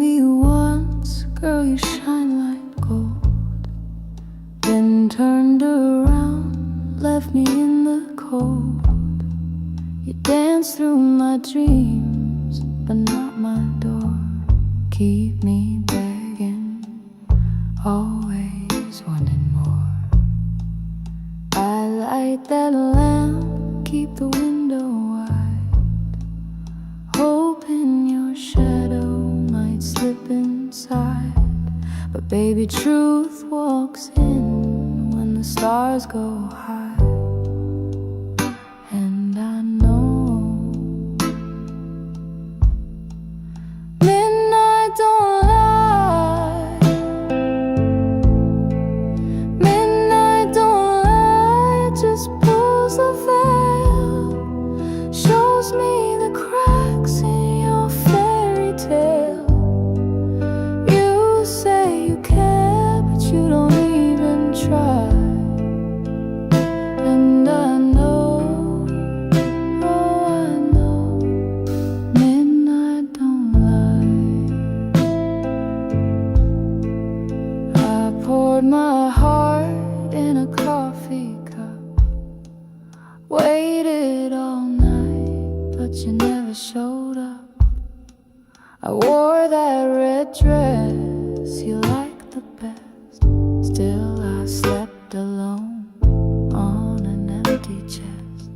me once, girl, you shine like gold. Then turned around, left me in the cold. You danced through my dreams, but not my door. Keep me begging, always wanting more. I light that lamp, keep the window wide, hoping your shadow might slip inside. But baby, truth walks in when the stars go high. And I know midnight don't lie. Midnight don't lie. It just pulls the veil, shows me the cracks in your fairy tale. You say you care, but you don't even try. And I know, oh I know, midnight don't lie. I poured my heart in a coffee cup, waited all night, but you never showed up. I wore that red dress you liked the best. Still I slept alone on an empty chest.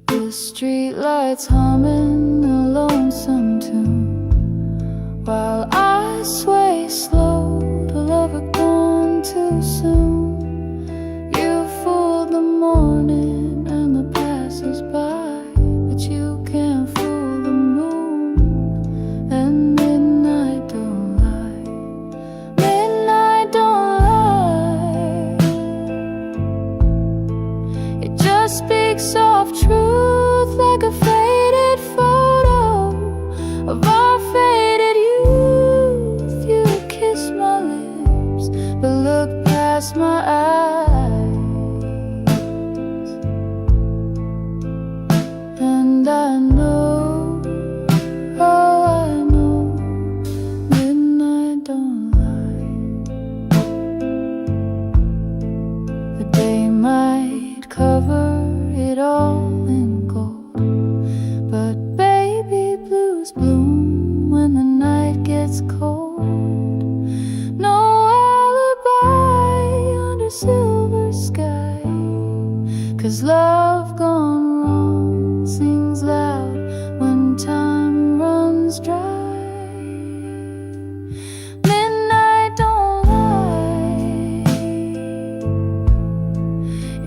The streetlights humming a lonesome tune, while I sway slow to lover gone too soon. You fooled the morning and the passers-by, but you can't fool the moon. And midnight don't lie. Midnight don't lie. It just speaks soft truth like a faded photo of our faded youth. You kiss my lips, but look past my eyes. And I know, oh I know, midnight don't lie. The day might cover it all in gold, but baby, blues bloom when the night gets cold. No alibi under silver sky, 'cause love gone wrong sings loud when time runs dry. Midnight don't lie.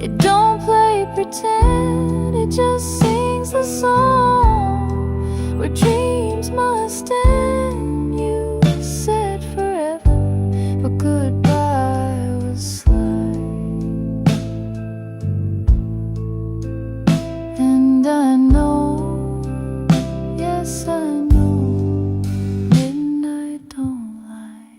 It don't play pretend, it just sings the song where dreams must end. You said forever, but goodbye was sly. And I know, yes I know, midnight don't lie.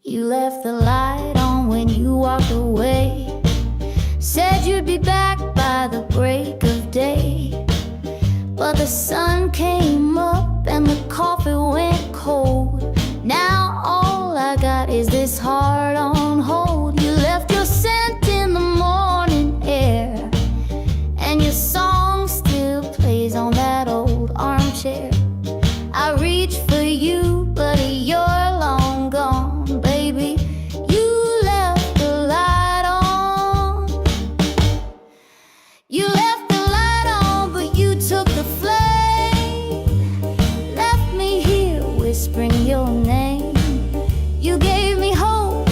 You left the light on when you walked away, said you'd be back by the break of day. But the sun came up and the coffee went cold. Now all I got is this heart on hold. You left your scent in the morning air, and your song still plays on that old armchair. I reach for you, but you're long gone, baby. You left the light on. You left the light on, but you took the flame. Left me here whispering your name. You gave me hope,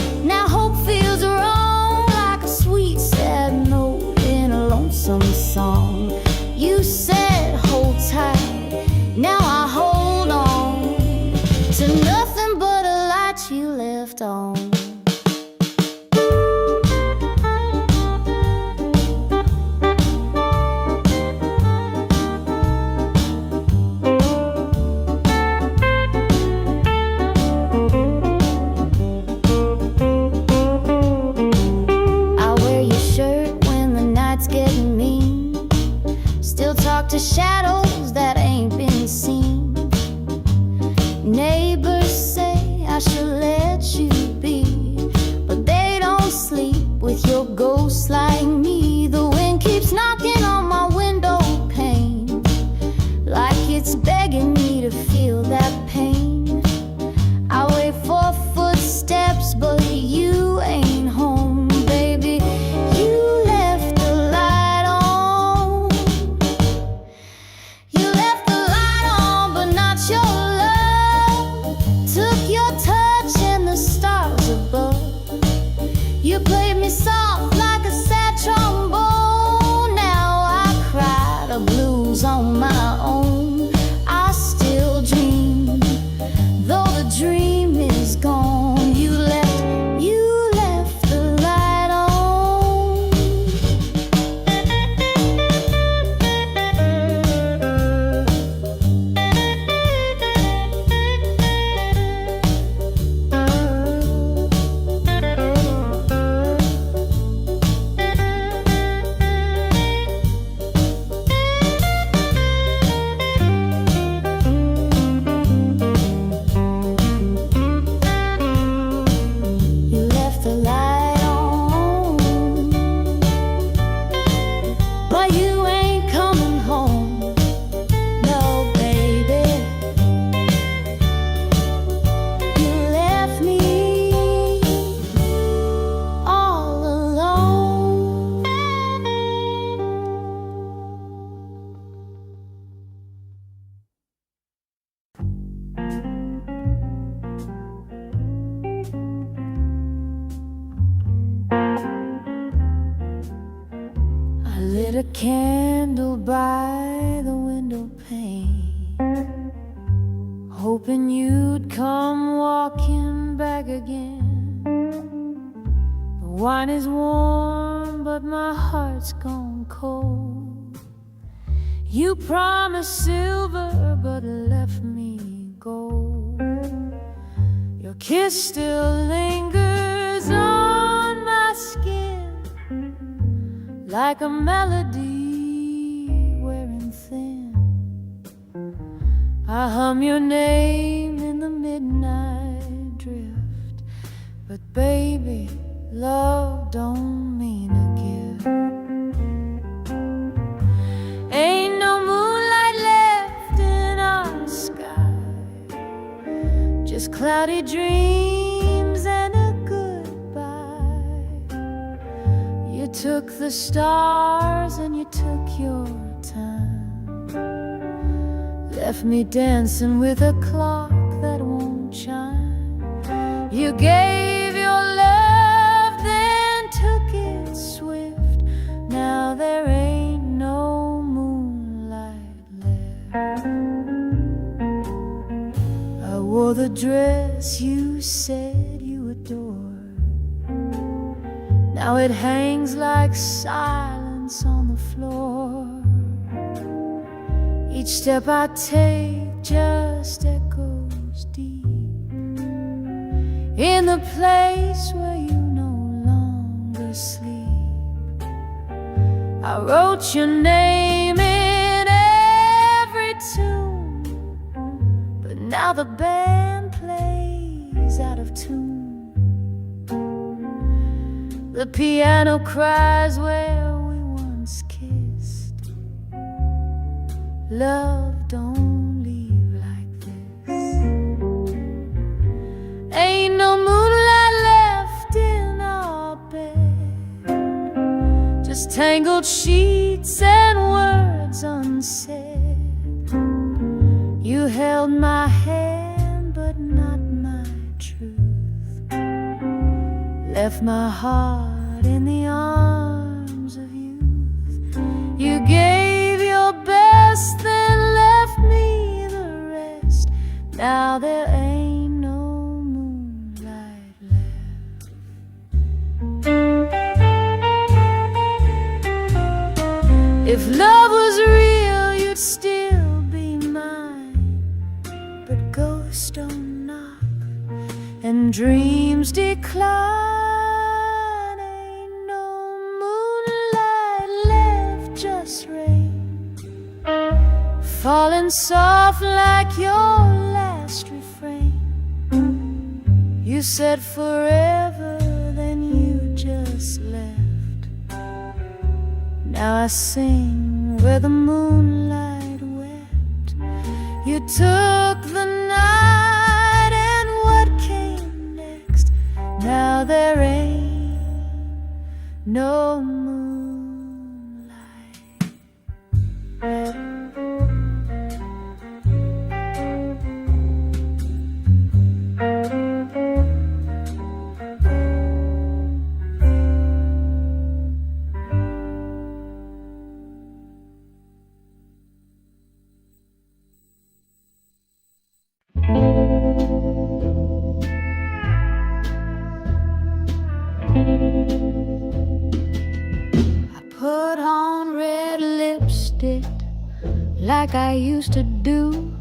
talk to shadows that ain't been seen. Neighbors say I should let you be, but they don't sleep with your ghost like me. The wind keeps knocking on my window pane, like it's begging me to feel that pain. I wait for footsteps, but you ain't home, baby. You left the light on. You left the light on, but not your love. Took your touch and the stars above. You played me soft like a sad trombone. Now I cry the blues on my own. I still dream, though the dream is gone. You left the light on. You left the light on, but you ain't coming home. No, baby. You left me all alone. I lit a candle by the window pane, hoping you'd come walking back again. The wine is warm, but my heart's gone cold. You promised silver, but left me gold. Your kiss still lingers on my skin, like a melody wearing thin. I hum your name in the midnight drift, but baby, love don't mean a gift. Ain't no moonlight left in our sky, just cloudy dreams and a goodbye. You took the stars and you took your time, left me dancing with a clock that won't chime. You gave your love, then took it swift. Now there ain't no moonlight left. I wore the dress you said you adored. Now it hangs like silence on the floor. Each step I take just echoes deep in the place where you no longer sleep. I wrote your name in every tune, but now the band plays out of tune. The piano cries where we once kissed. Love don't leave like this. Ain't no moonlight left in our bed, just tangled sheets and words unsaid. You held my hand but not my truth, left my heart in the arms of youth. You gave your best, then left me the rest. Now there ain't no moonlight left. If love was real, you'd still be mine, but ghosts don't knock and dreams decline. Ain't no moonlight left, just rain falling soft like your last refrain. You said forever, then you just left. Now I sing where the moonlight wept. You took the night, and what came next? Now there ain't no moonlight. Put on red lipstick like I used to do,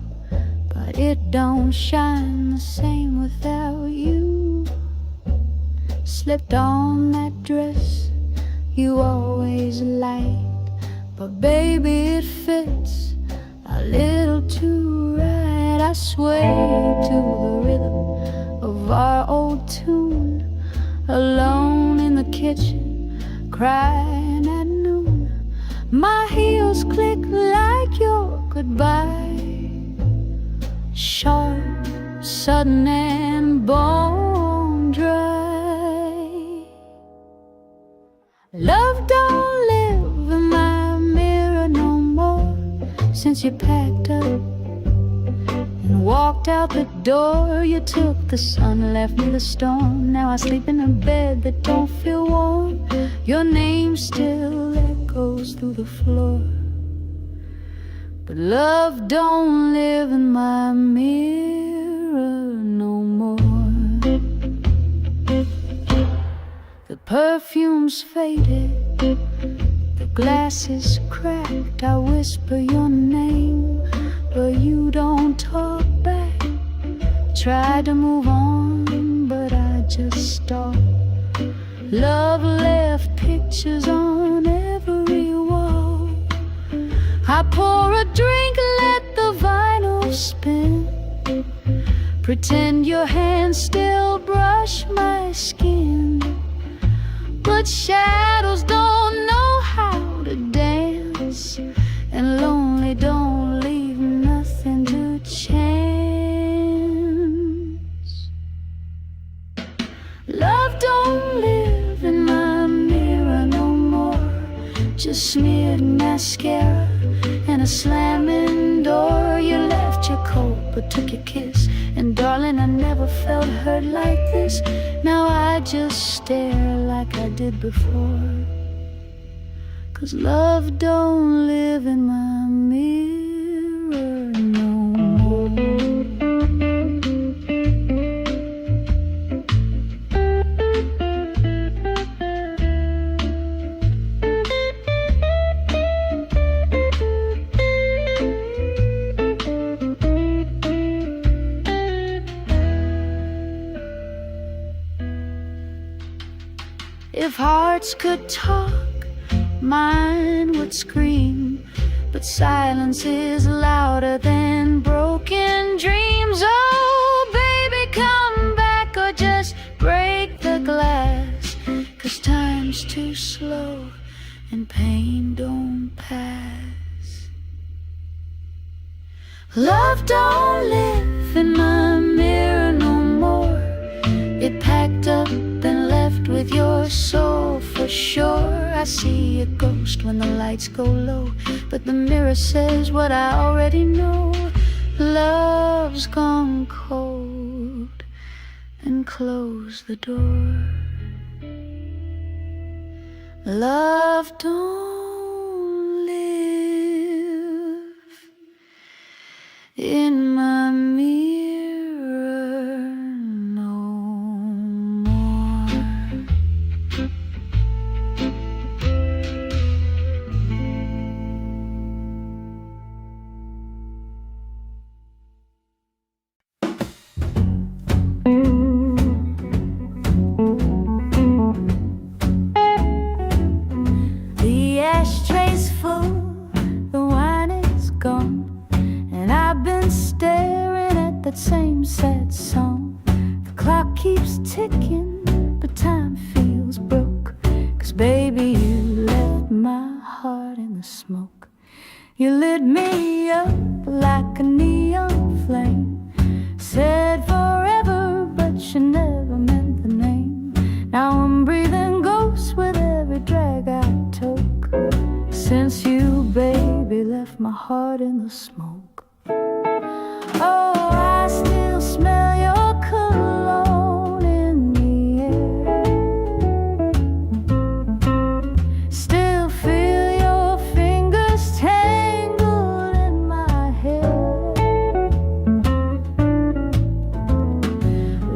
but it don't shine the same without you. Slipped on that dress you always liked, but baby it fits a little too right. I sway to the rhythm of our old tune, alone in the kitchen, crying at noon. My heels click like your goodbye, sharp, sudden and bone dry. Love don't live in my mirror no more since you packed up and walked out the door. You took the sun, left me the storm. Now I sleep in a bed that don't feel warm. Your name still echoes through the floor, but love don't live in my mirror no more. The perfume's faded, the glass is cracked. I whisper your name, but you don't talk back. Tried to move on, but I just stopped. Love left pictures on every wall. I pour a drink, let the vinyl spin, pretend your hands still brush my skin, but shadows don't know how to dance, and lonely don't leave nothing to chance. Love don't live in my mirror no more, just smeared mascara and a slamming door. You left your coat but took your kiss, and darling, I never felt hurt like this. Now I just stare like I did before, 'cause love don't live in my mirror no more. If hearts could talk, mine would scream, but silence is louder than broken dreams. Oh, baby, come back or just break the glass, 'cause time's too slow and pain don't pass. Love don't live in my mirror no more. It packed up and left with your soul for sure. I see a ghost when the lights go low, but the mirror says what I already know. Love's gone cold, and close the door. Love don't live in my mirror no more. The ashtray's full, the wine is gone. that same sad song. The clock keeps ticking, but time feels broke. 'Cause baby, you left my heart in the smoke. You lit me up like a neon flame, said forever, but you never meant the name. Now I'm breathing ghosts with every drag I took, since you, baby, left my heart in the smoke. Oh, I still smell your cologne in the air, still feel your fingers tangled in my hair.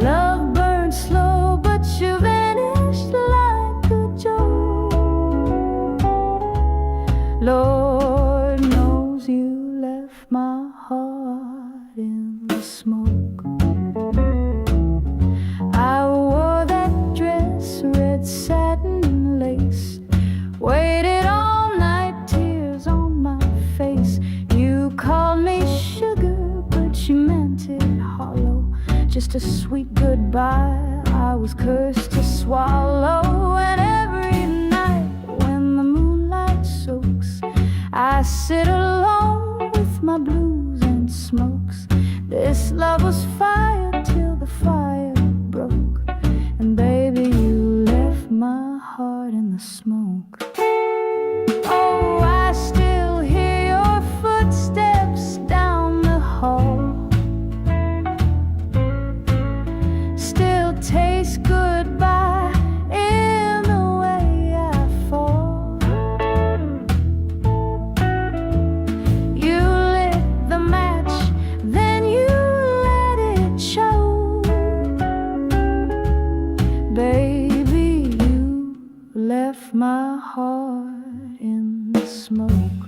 Love burned slow, but you vanished like a joke. Lord knows you left my heart in the smoke. I wore that dress, red satin lace, waited all night, tears on my face. You called me sugar, but you meant it hollow, just a sweet goodbye I was cursed to swallow. And every night when the moonlight soaks, I sit alone with my blues and smokes. This love was fire till the fire broke, and baby, you left my heart in the smoke. Oh, I still hear your footsteps down the hall, still taste goodbye in the way I fall. You lit the match, then you let it show. Baby, you left my heart in the smoke.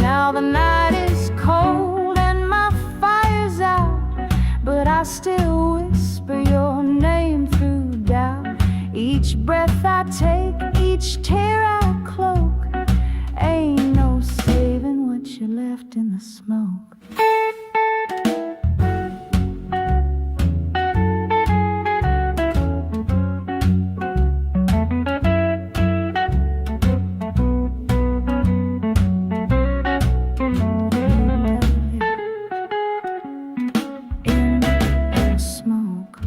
Now the night is cold and my fire's out, but I still whisper your name through doubt. Each breath I take, each tear I cloak, ain't no saving what you left in the smoke. In the smoke.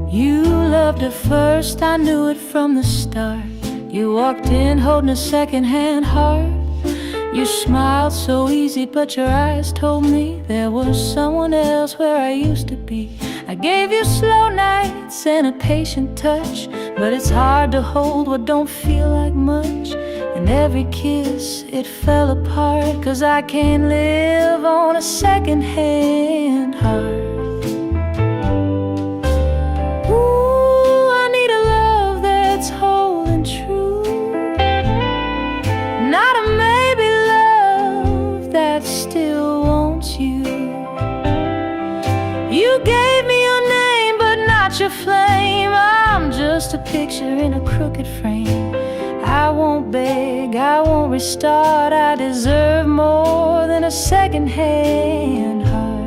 You loved at first, I knew it from the start. You walked in holding a second-hand heart. You smiled so easy, but your eyes told me there was someone else where I used to be. I gave you slow nights and a patient touch, but it's hard to hold what don't feel like much. And every kiss, it fell apart, 'cause I can't live on a second-hand heart. Ooh, I need a love that's whole and true, not a maybe love that still wants you. You gave me your name, but not your flame. I'm just a picture in a crooked frame. I won't beg, I won't restart. I deserve more than a second-hand heart.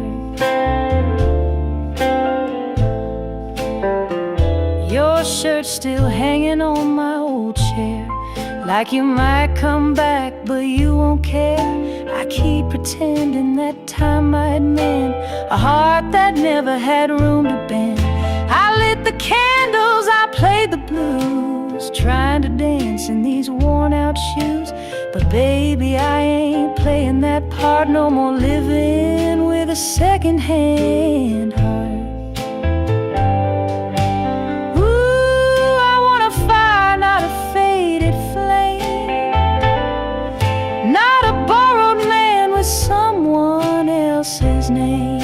Your shirt's still hanging on my old chair, like you might come back, but you won't care. I keep pretending that time might mend a heart that never had room to bend. I lit the candles, I played the blues, trying to dance in these worn-out shoes. But baby, I ain't playing that part no more, living with a second-hand heart. Ooh, I want a fire, not a faded flame, not a borrowed man with someone else's name.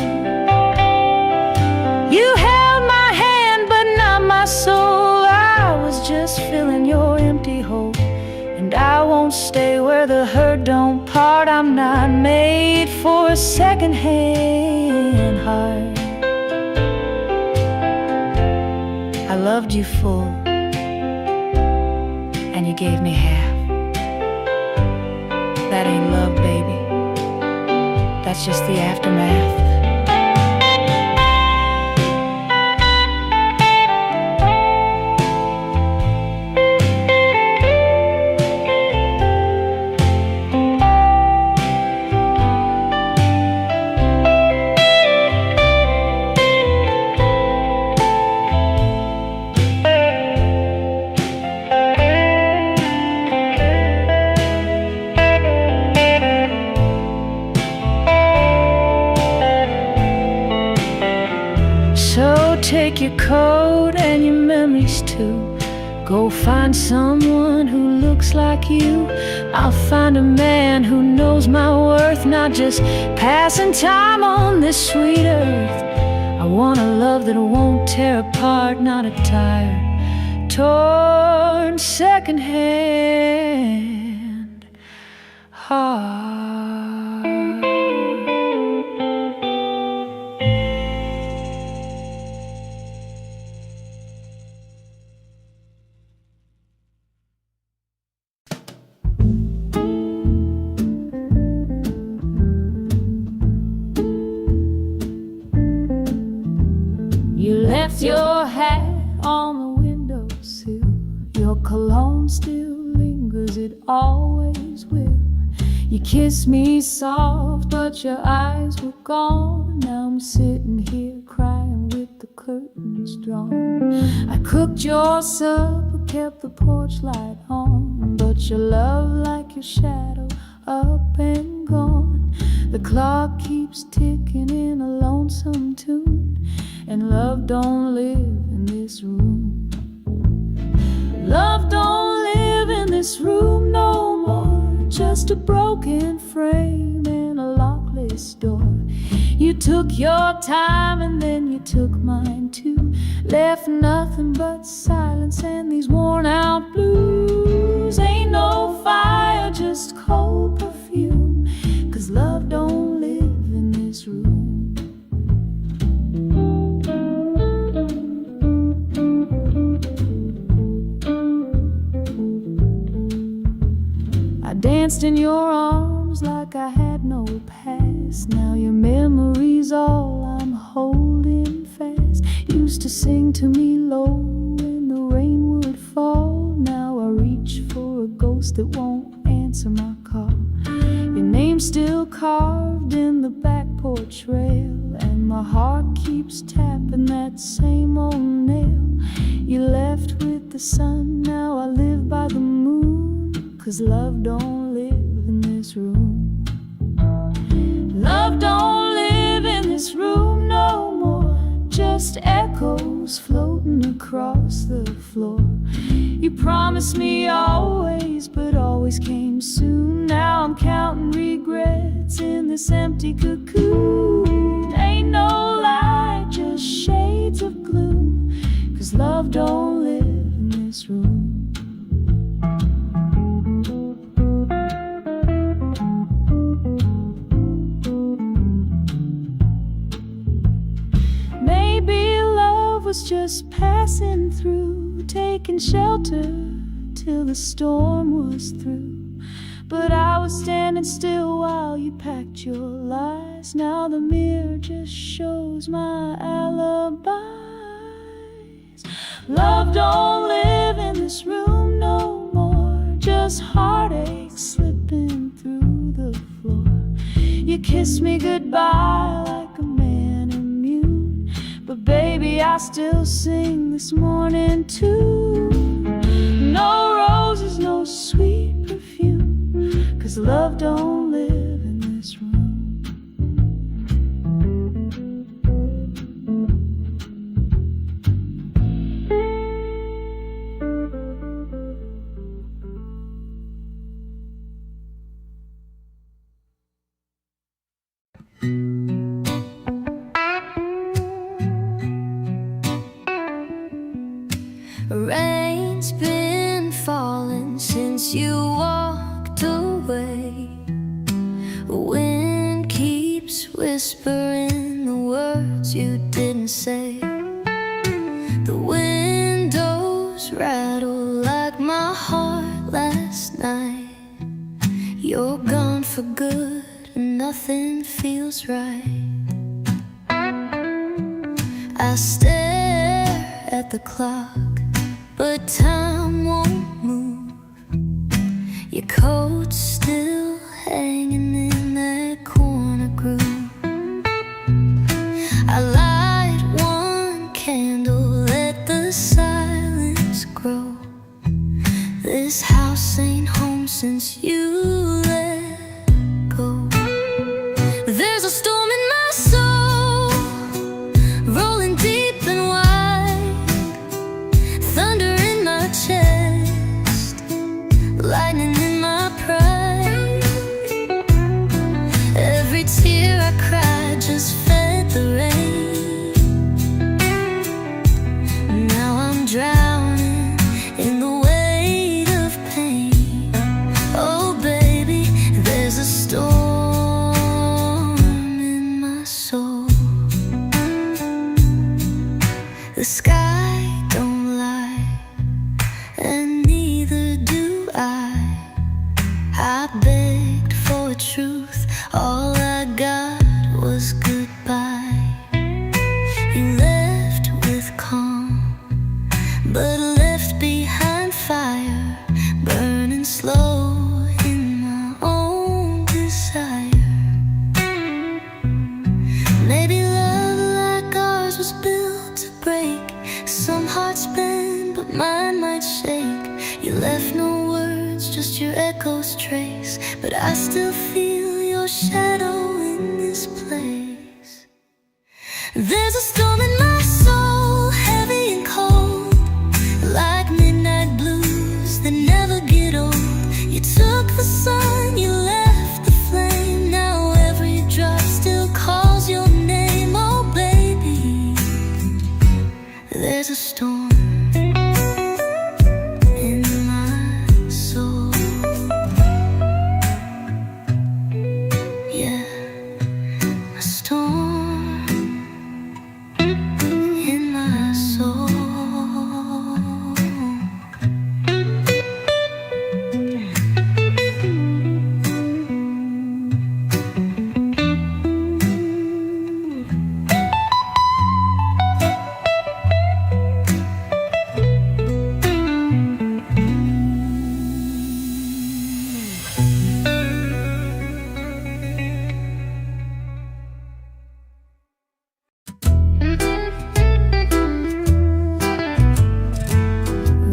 You held my hand, but not my soul. I was just filling your empty hole, and I won't stay where the hurt don't part. I'm not made for a second-hand heart. I loved you full, and you gave me half. That ain't love, baby. That's just the aftermath. Take your coat and your memories too. Go find someone who looks like you. I'll find a man who knows my worth, not just passing time on this sweet earth. I want a love that won't tear apart, not a tired, torn, second-hand heart. You left your hat on the windowsill. Your cologne still lingers, it always will. You kissed me soft, but your eyes were gone. Now I'm sitting here crying with the curtains drawn. I cooked your supper, kept the porch light on, but your love like your shadow up and gone. The clock keeps ticking in a lonesome tune, and love don't live in this room. Love don't live in this room no more. Just a broken frame and a lockless door. You took your time and then you took mine too. Left nothing but silence and these worn out blues. Ain't no fire, just cold perfume, 'cause love don't live in this room. I danced in your arms like I had no past. Now your memory's all I'm holding fast. Used to sing to me low when the rain would fall. Now I reach for a ghost that won't answer my call. Your name's still carved in the back porch rail, and my heart keeps tapping that same old nail. You left with the sun, now I live by the moon, 'cause love don't live in this room. Love don't live in this room no more. Just echoes floating across the floor. You promised me always, but always came soon. Now I'm counting regrets in this empty cocoon. Ain't no light, just shades of gloom, 'cause love don't live in this room. Was just passing through, taking shelter till the storm was through. But I was standing still while you packed your lies. Now the mirror just shows my alibis. Love don't live in this room no more. Just heartache slipping through the floor. You kissed me goodbye like a man immune, but baby, I still sing this morning too. No roses, no sweet perfume, 'cause love don't live in this room. Rain's been falling since you walked away. whispering the words you didn't say. The windows rattle like my heart last night. You're gone for good and nothing feels right. I stare at the clock, but time won't move. Your coat's still hanging in that corner groove. I light one candle, let the silence grow. This house ain't home since you let go. There's a storm in my soul, rolling deep and wide. Thunder in my chest, lightning in my pride. Every tear I cried just fed the rain. Now I'm drowning in the weight of pain. Oh baby, there's a storm in my soul. The sky don't lie, and neither do I. I begged for truth, all I got was goodbye. You left with calm, but left behind fire, burning slow in my own desire. Maybe love like ours was built to break. Some hearts bend, but mine might shake. You left no words, just your echoes trace, but I still feel your shadow in this place. There's a storm in my soul, heavy and cold, like midnight blues that never get old. You took the sun, you left the flame. Now every drop still calls your name. Oh baby, there's a storm in my soul. Yeah, a storm in my soul.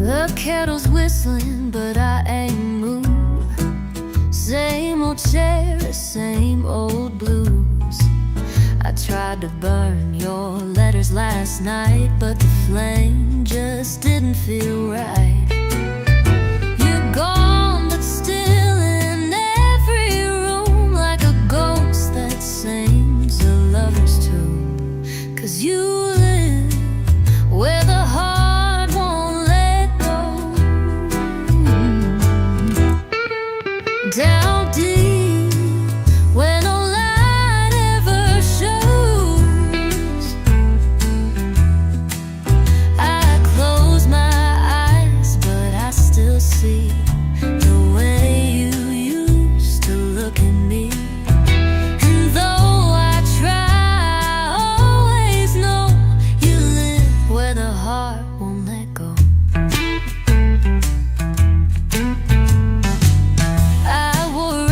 The kettle's whistling, but I ain't moved. Same old cherish, same old blues. I tried to burn your letters last night, but the flame just didn't feel right. You're gone, but still in every room, like a ghost that sings a lover's tune. 'Cause you live where the heart won't let go. Down deep, where no light ever shows. I close my eyes, but I still see the way you used to look at me. And though I try, I always know you live where the heart won't let go. I wore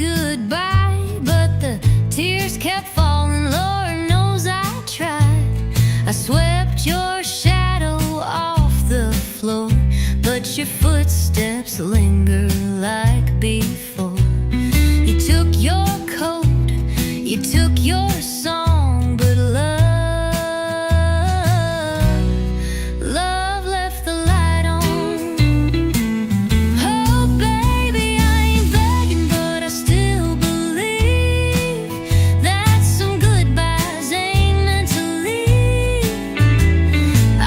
goodbye, but the tears kept falling. Lord knows I tried. I swept your shadow off the floor, but your footsteps linger like before. You took your coat, you took your song, but love left the light on. Oh baby, I ain't begging, but I still believe that some goodbyes ain't meant to leave.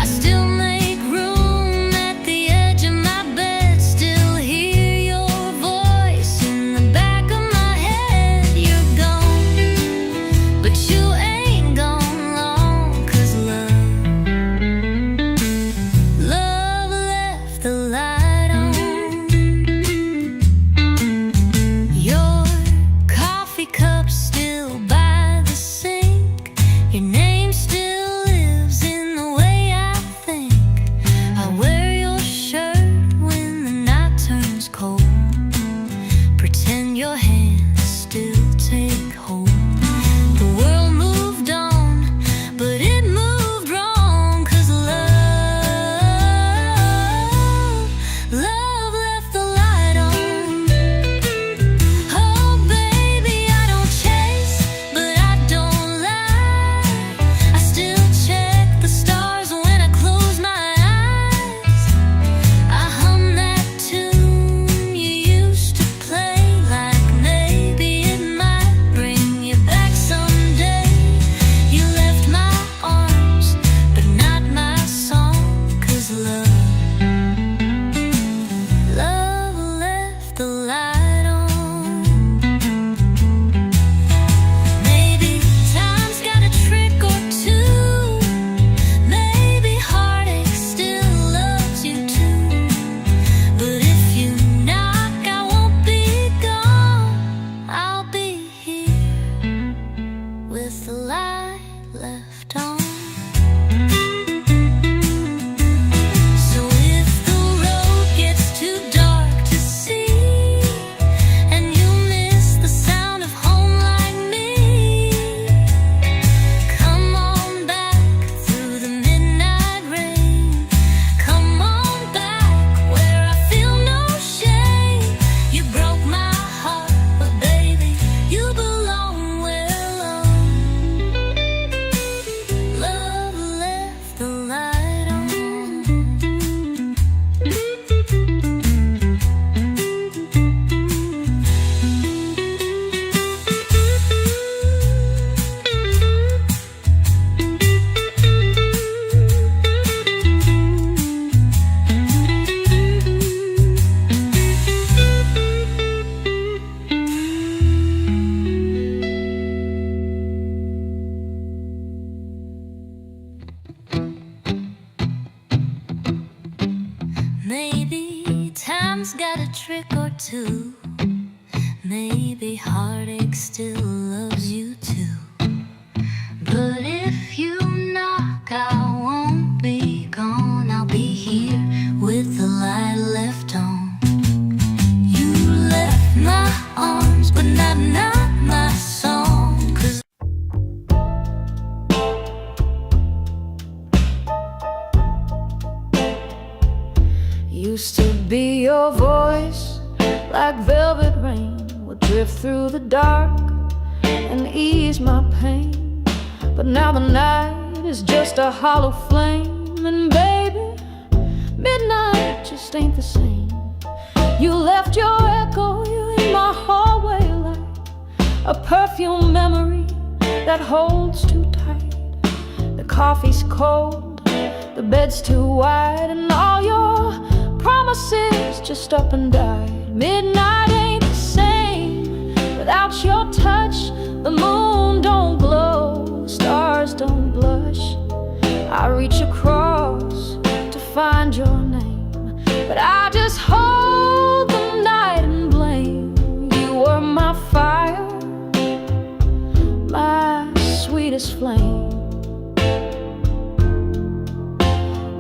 I still make room at the edge of my bed, still hear your voice in the back of my head. You're gone, but you ain't gone long, 'cause love left the light on. Your coffee cup still by the sink, your name still lives in the way I think. I wear your shirt when the night turns cold, pretend your hands still take hold. The world moved on, but it moved wrong, 'cause love left the light on. Oh baby, I don't chase, but I don't lie. I still check the stars when I close my eyes. I hum that tune you used to play, like maybe it might bring you back someday. You left my arms, but not my song, 'cause love left the light on. Maybe time's got a trick or two, maybe heartache still loves you too. But if you knock, I won't be gone, I'll be here with the light left on. So if the road gets too dark to see, and you miss the sound of home like me, come on back through the midnight rain. Come on back where I feel no shame. You broke my heart, but baby, you belong where love left the light on. Maybe time's got a trick or two, maybe heartache still loves you too. But if you knock, I won't be gone, I'll be here with the light left on. You left my arms, but not my song, 'cause used to be your voice, like velvet rain, would drift through the dark and ease my pain. But now the night is just a hollow flame, and baby, midnight just ain't the same. You left your echo in my hallway like a perfume memory that holds too tight. The coffee's cold, the bed's too wide, and all your promises just up and died. Midnight ain't the same without your touch. The moon don't glow, stars don't blush. I reach across to find your name, but I just hold the night and blame. You were my fire, my sweetest flame.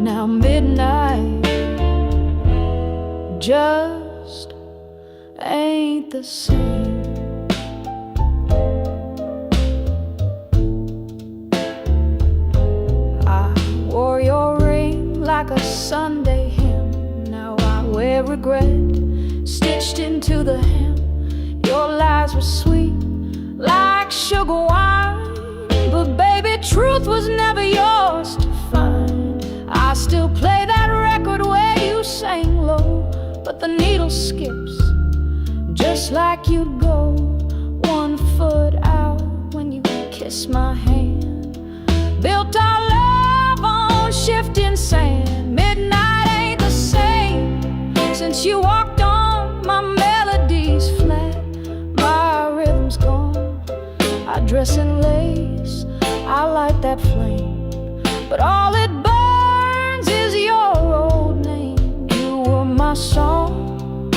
Now midnight just ain't the same. sugar wine, but baby, truth was never yours to find. I still play that record where you sang low, but the needle skips just like you'd go. 1 foot out when you kiss my hand. Built our love on shifting sand. Midnight ain't the same since you walked on. My melody's flat, my rhythm's gone. I dress in lace, I light that flame, but all it burns is your old name. You were my song,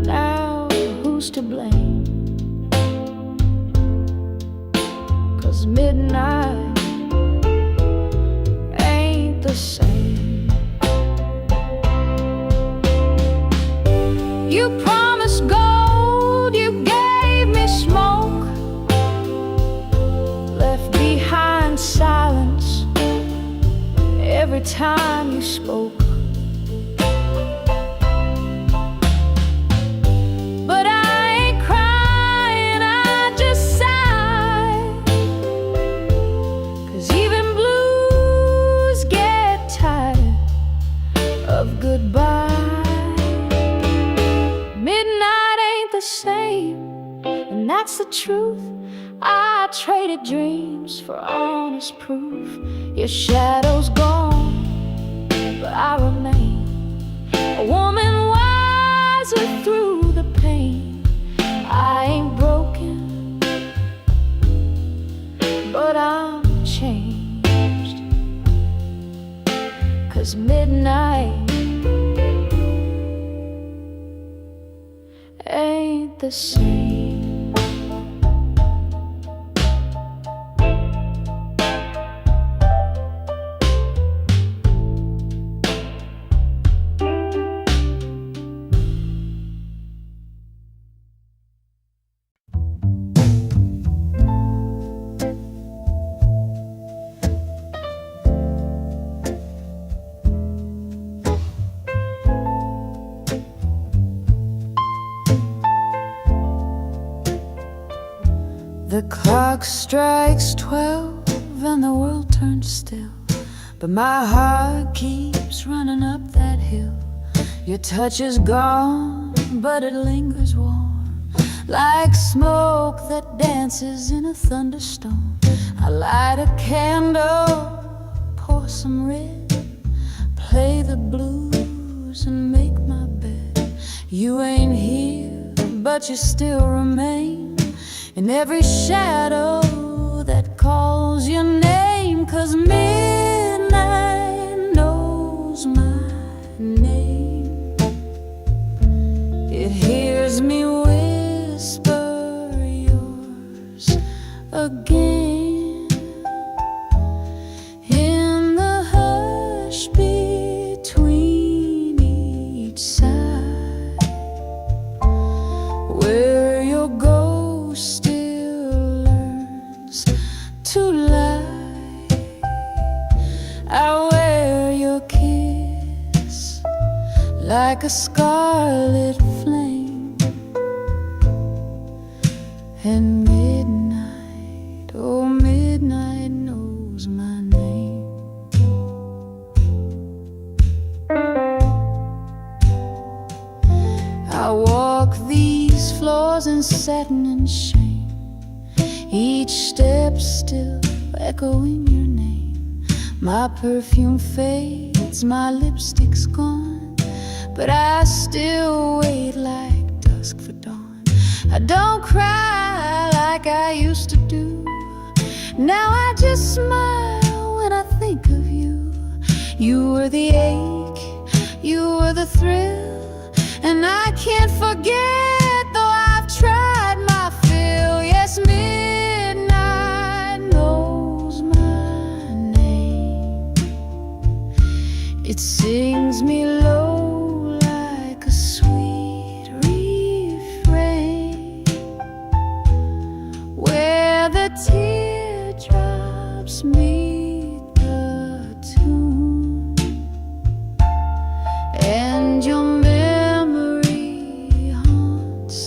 now who's to blame? 'Cause midnight ain't the same. You promised gold, you gave me smoke, left behind silence every time you spoke. But I ain't crying, I just sigh, 'cause even blues get tired of goodbye. Midnight ain't the same, and that's the truth. I traded dreams for honest proof. Your shadow's gone, but I remain a woman wiser through the pain. I ain't broken, but I'm changed. 'Cause midnight ain't the same. The clock strikes 12 and the world turns still, but my heart keeps running up that hill. Your touch is gone, but it lingers warm, like smoke that dances in a thunderstorm. I light a candle, pour some red, play the blues and make my bed. You ain't here, but you still remain in every shadow that calls your name. 'Cause midnight knows my name. It hears me whisper yours again. In the hush between each sigh, where your ghost still learns to lie, I wear your kiss like a scarlet flame. And midnight, oh midnight knows my name. I walk these floors in satin and shame, each step still echoing your name. My perfume fades, my lipstick's gone, but I still wait like dusk for dawn. I don't cry like I used to do. Now I just smile when I think of you. You were the ache, you were the thrill, and I can't forget, though I've tried my fill. Yes, midnight knows my name. It sings me low like a sweet refrain, where the teardrops meet the tune, and your memory haunts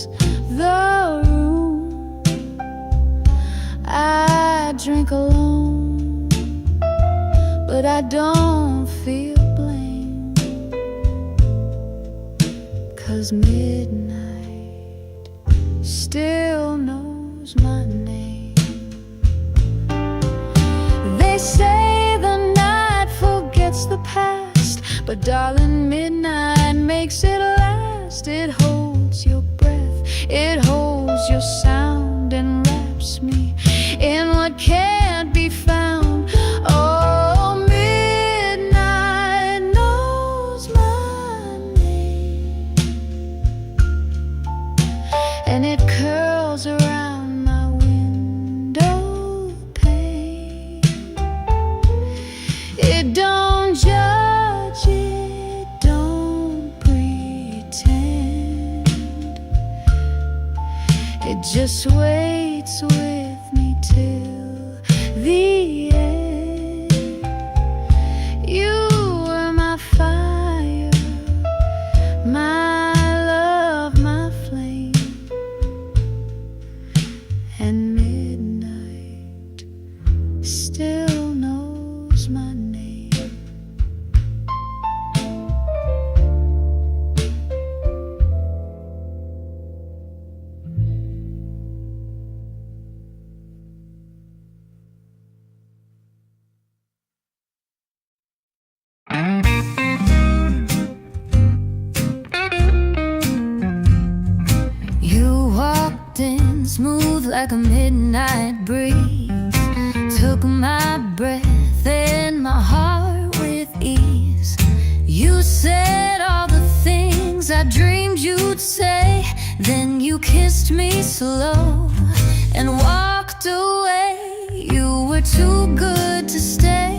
the room drink alone, but I don't feel blame, 'cause midnight still knows my name. They say the night forgets the past, but darling, midnight makes it last. It holds your breath, it holds your sound, and wraps me in what can't be found. Oh, midnight knows my name, and it curls around my window pane. It don't judge, it don't pretend. It just waits with me till the end. You were my fire, my love, my flame, and midnight still knows my name. You walked in smooth like a midnight breeze, took my breath and my heart with ease. You said all the things I dreamed you'd say, then you kissed me slow and walked away. You were too good to stay,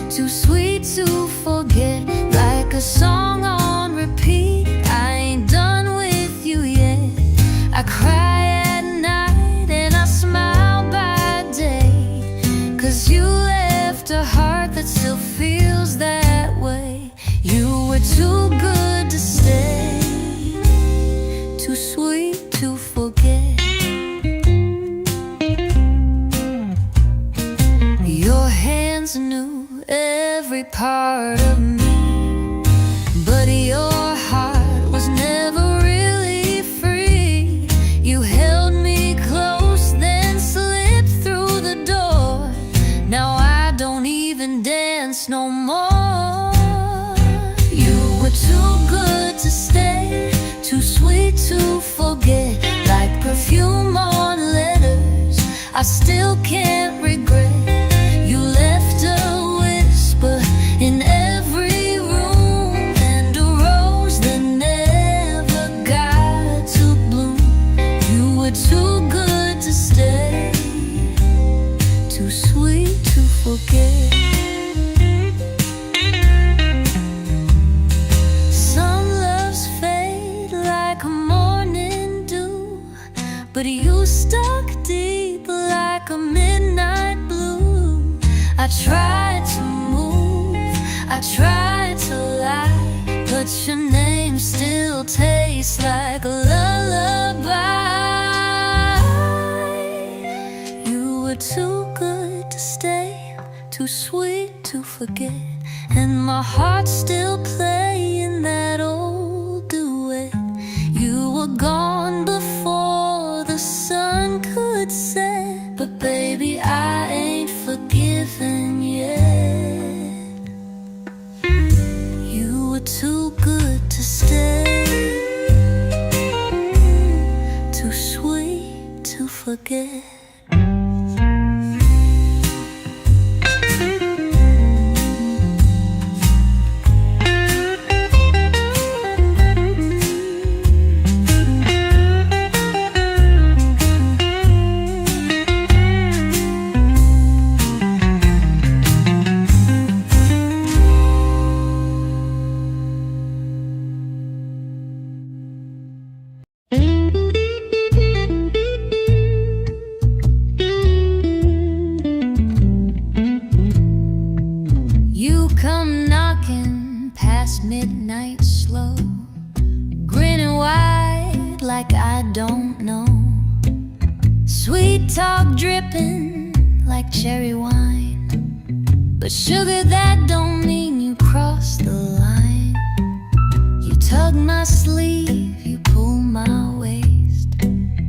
too sweet to forget, like a song on repeat. I ain't done with you yet. I cry at night and I smile by day, 'cause you left a heart that still feels that way. You were too good to stay, too sweet to forget. Your hands knew every part of me, but your heart was never really free. You held me close, then slipped through the door. Now I don't even dance no more. You were too good to stay, too sweet to forget, like perfume on letters I still can't regret. You left a whisper in every room, and a rose that never got to bloom. You were too good to stay, too sweet to forget. Some loves fade like a morning dew, but you stuck deep like a midnight blue. I tried to move, I tried to lie, but your name still tastes like a lullaby. You were too good to stay, too sweet to forget, and my heart's still playing that old duet. You were gone before the sun could set, but baby, I ain't forgiven yet. You were too good to stay, too sweet to forget. Midnight slow, grinning wide like I don't know. Sweet talk dripping like cherry wine. But sugar, that don't mean you crossed the line. You tug my sleeve, you pull my waist,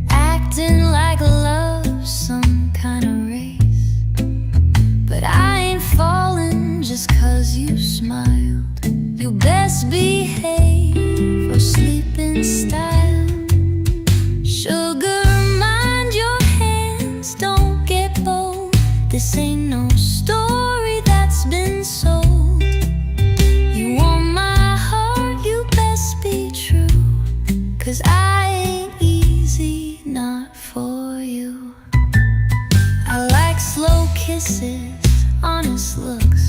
acting like love's some kind of race. But I ain't falling just 'cause you smiled. You best behave or sleep in style. Sugar, mind your hands, don't get bold. This ain't no story that's been sold. You want my heart, you best be true, 'cause I ain't easy, not for you. I like slow kisses, honest looks,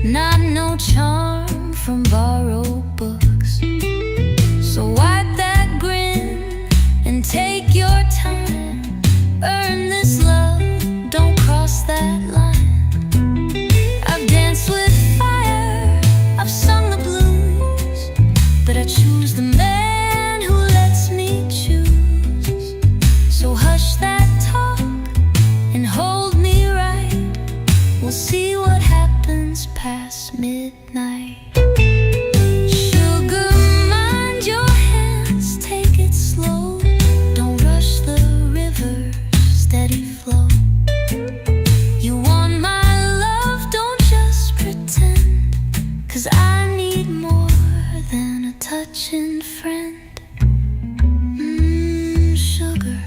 not no charm from borrowed books. So wipe that grin and take your time. Earn this love, don't cross that line. I've danced with fire, I've sung the blues, but I choose the man who lets me choose. So hush that talk and hold me right. We'll see what happens past midnight. Sugar, mind your hands, take it slow. Don't rush the river's steady flow. You want my love, don't just pretend, 'cause I need more than a touching friend. Sugar,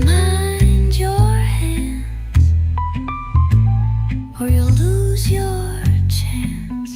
mind your hands, or you'll lose your chance.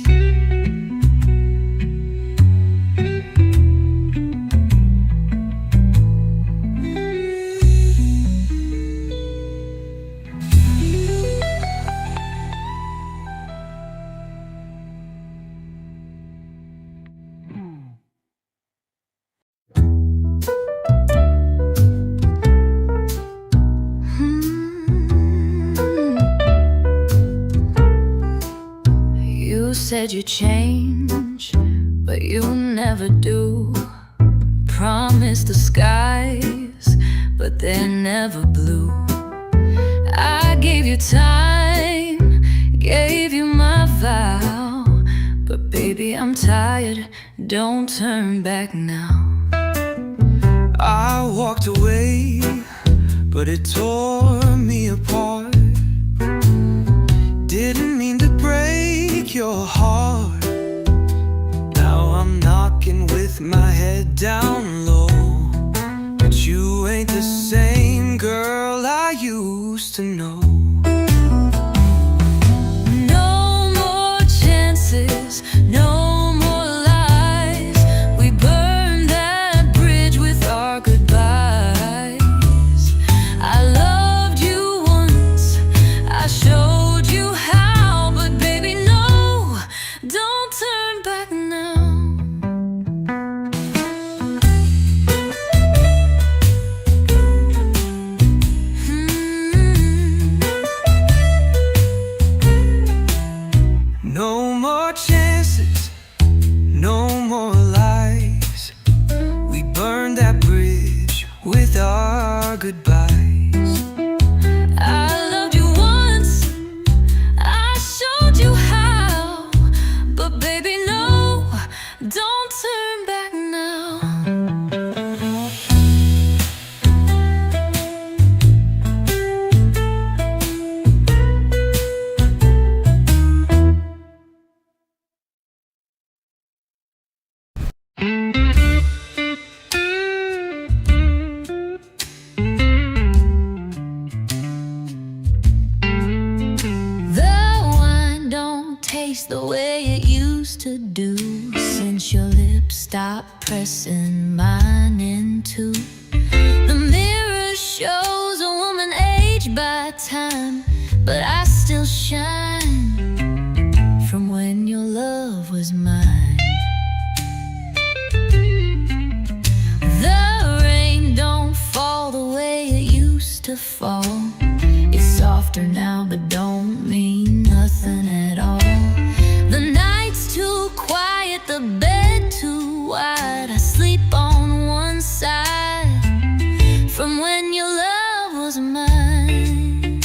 You said you'd change, but you never do. Promised the skies, but they're never blue. I gave you time, gave you my vow, but baby, I'm tired, don't turn back now. I walked away, but it tore me apart. Didn't mean to break your heart. Now I'm knocking with my head down low, but you ain't the same girl I used to know. No more chances, no more lies. We burned that bridge with our goodbyes. I loved you once, I showed you how, but baby, no, don't turn back now. No more chances, no more lies. We burned that bridge with our goodbyes. I loved you once, I showed you how, but baby, no, don't turn back now. The wine don't taste the way it used to do since your lips stopped pressing mine in two. The mirror shows a woman aged by time, but I still shine from when your love was mine. The rain don't fall the way it used to fall. It's softer now, but don't mean nothing at all. The night's too quiet, the bed too wide. I sleep on one side from when your love was was mine.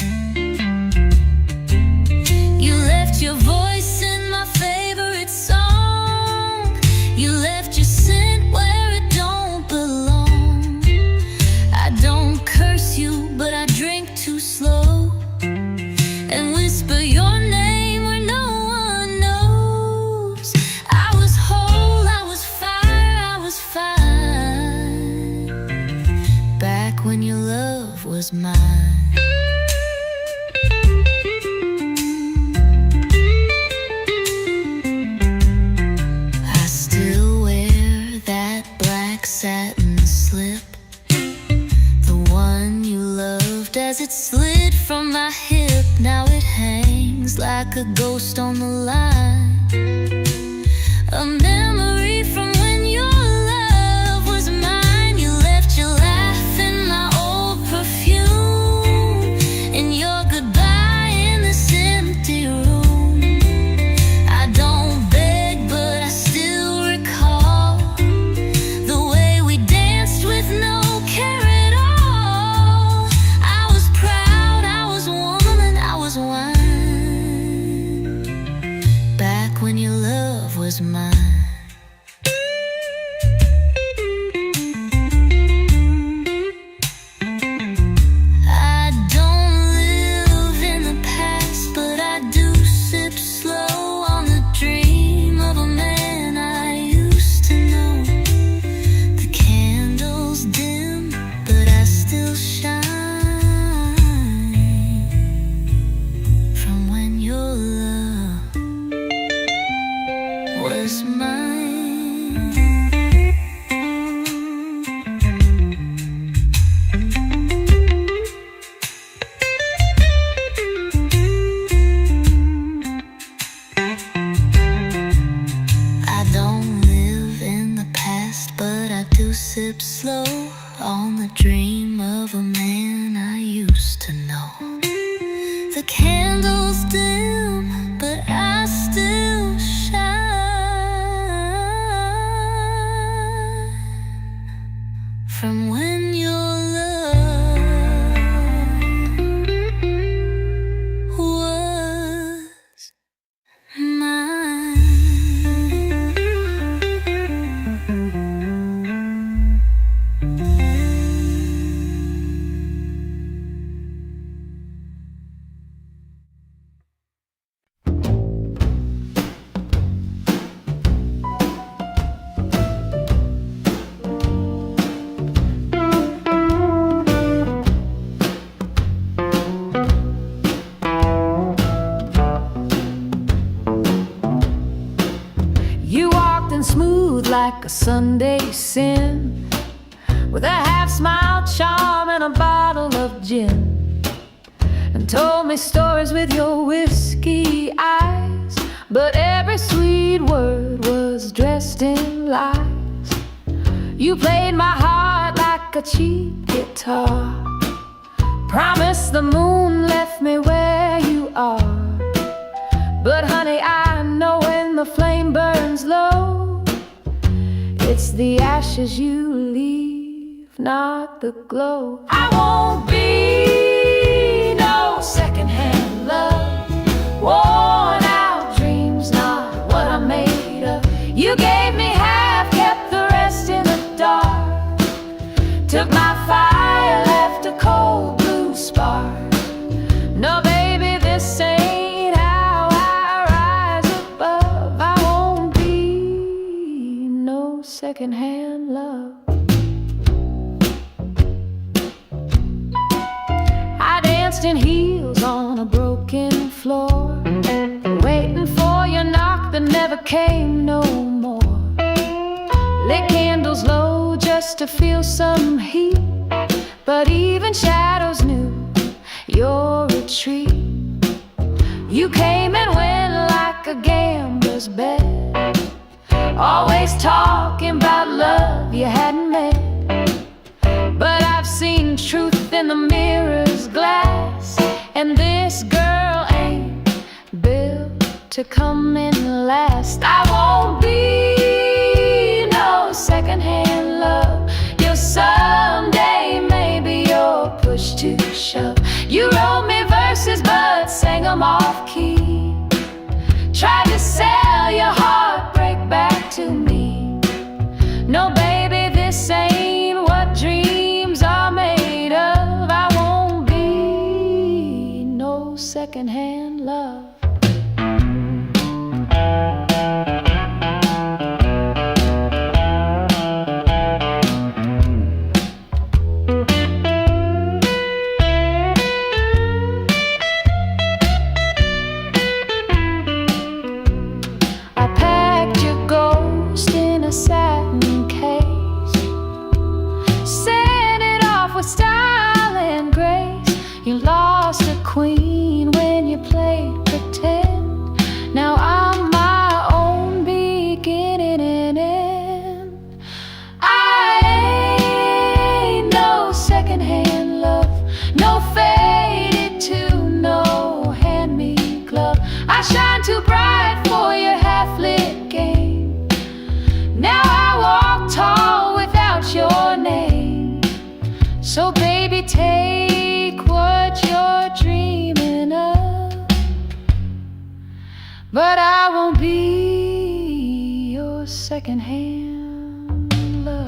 You left your voice in my favorite song. You left your scent where it don't belong. I don't curse you, but I drink too slow and whisper your name where no one knows. I was whole, I was fire, I was fine back when your love was mine. I still wear that black satin slip, the one you loved as it slid from my hip. Now it hangs like a ghost on the line, a memory from when your love was mine. You left your laugh in my old perfume, and your goodbye in this empty room. I don't beg, but I still recall the way we danced with no care at all. I was proud, I was woman, I was wine back when your love was mine. I don't live in the past, but I do sip slow on the dream of a man I used to know. The candle's dim, but I still shine from when your love was mine. I don't live in the past, but I do sip slow on the dream of a man I used to know. The candle's dim, but I still shine from when your love was mine. You walked in smooth like a Sunday sin, with a half-smile charm and a bottle of gin, and told me stories with your whiskey eyes. But every sweet word was dressed in lies. You played my heart like a cheap guitar, promised the moon left me where you are. But honey, I know when the flame burns low, it's the ashes you leave, not the glow. I won't be no secondhand love, worn out dreams, not what I'm made of. You gave me half, kept the rest in the dark, took my fire, left a cold blue spark. No baby, this ain't how I rise above. I won't be no secondhand love. I danced in heels on a broken floor, waiting for your knock that never came no more. Lit candles low just to feel some heat, but even shadows knew your retreat. You came and went like a gambler's bet, always talking about love you hadn't met. But I've seen truth in the mirror's glass, and this girl ain't built to come in last. I won't be no secondhand love. You'll someday, maybe you'll push to secondhand love. I packed your ghost in a satin case, sent it off with style and grace. You lost a queen when you played pretend. Now I'm my own beginning and end. I ain't no secondhand love, no faded tune, no hand-me glove. I shine too bright for your half-lit game. Now I walk tall without your name. So baby, take what you're dreaming of, but I won't be your secondhand love.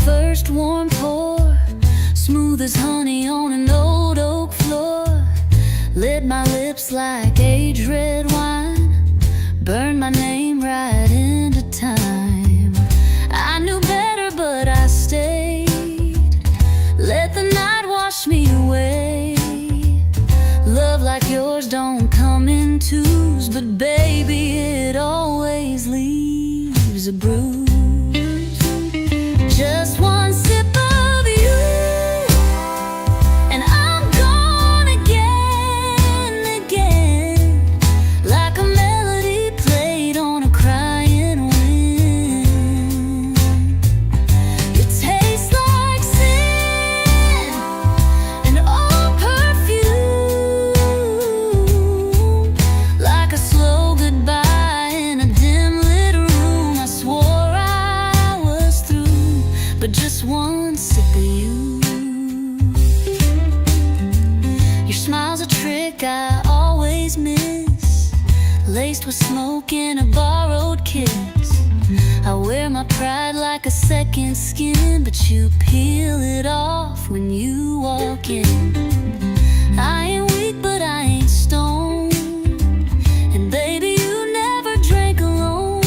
First warm pour, smooth as honey on an old oak floor. Lit my lips like aged red wine, burned my name right into time. I knew better but I stayed, let the night wash me away. Love like yours don't come in twos, but baby, it always leaves a bruise. Just one sip of you, and I'm gone again, again, like a melody played on a crying wind. You taste like sin and old perfume, like a slow goodbye in a dim lit room. I swore I was through, but just one sip of you. Your smile's a trick I always miss, laced with smoke and a borrowed kiss. I wear my pride like a second skin, but you peel it off when you walk in. I ain't weak but I ain't stoned, and baby, you never drank alone.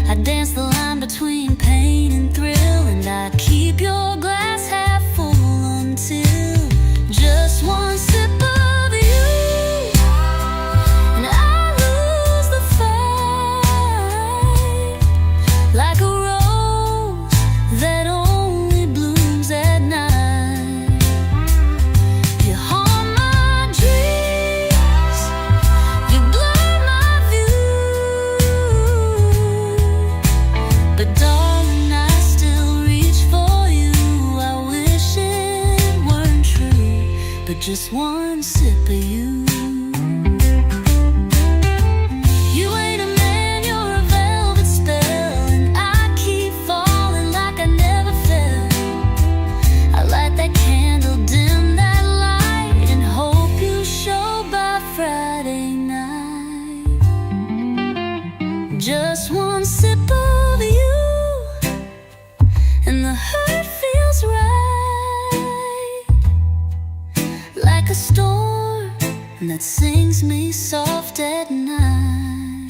I dance the line between pain and thrill, and I keep your glass half full until just one sip of you, and I lose the fight, like a rose that only blooms at night. You haunt my dreams, you blur my view, but darling, I still reach for you. I wish it weren't true, but just one sip of you. You ain't a man, you're a velvet spell, and I keep falling like I never fell. I light that candle, dim that light, and hope you show by Friday night. Just one sip of you, and the hurt feels right, like a storm that sings me soft at night.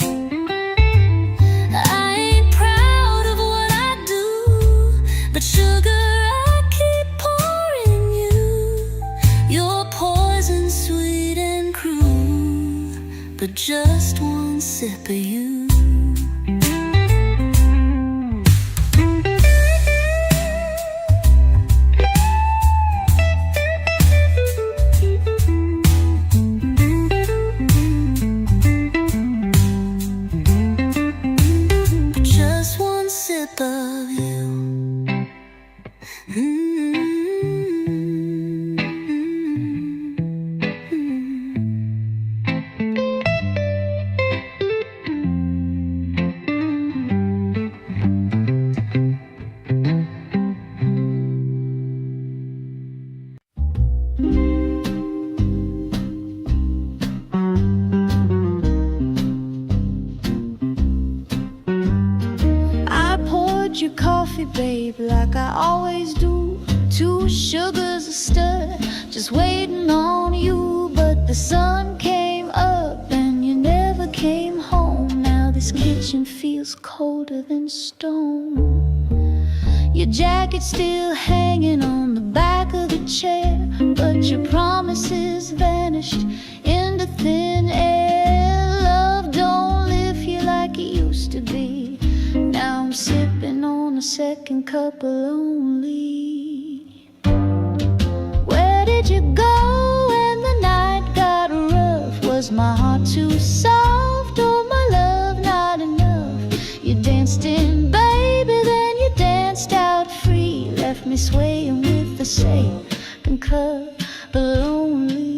I ain't proud of what I do, but sugar, I keep pouring you. Your poison sweet and cruel, but just one sip of you. Just one sip of brewed your coffee, babe, like I always do. 2 sugars a stir, just waiting on you. But the sun came up and you never came home. Now this kitchen feels colder than stone. Your jacket's still hanging on the back of the chair, but your promises vanished into thin air. Love don't live here like it used to be. Now I'm sipping on a second cup of lonely. Where did you go when the night got rough? Was my heart too soft or my love not enough? You danced in, baby, then you danced out free. Left me swaying with the second cup of lonely.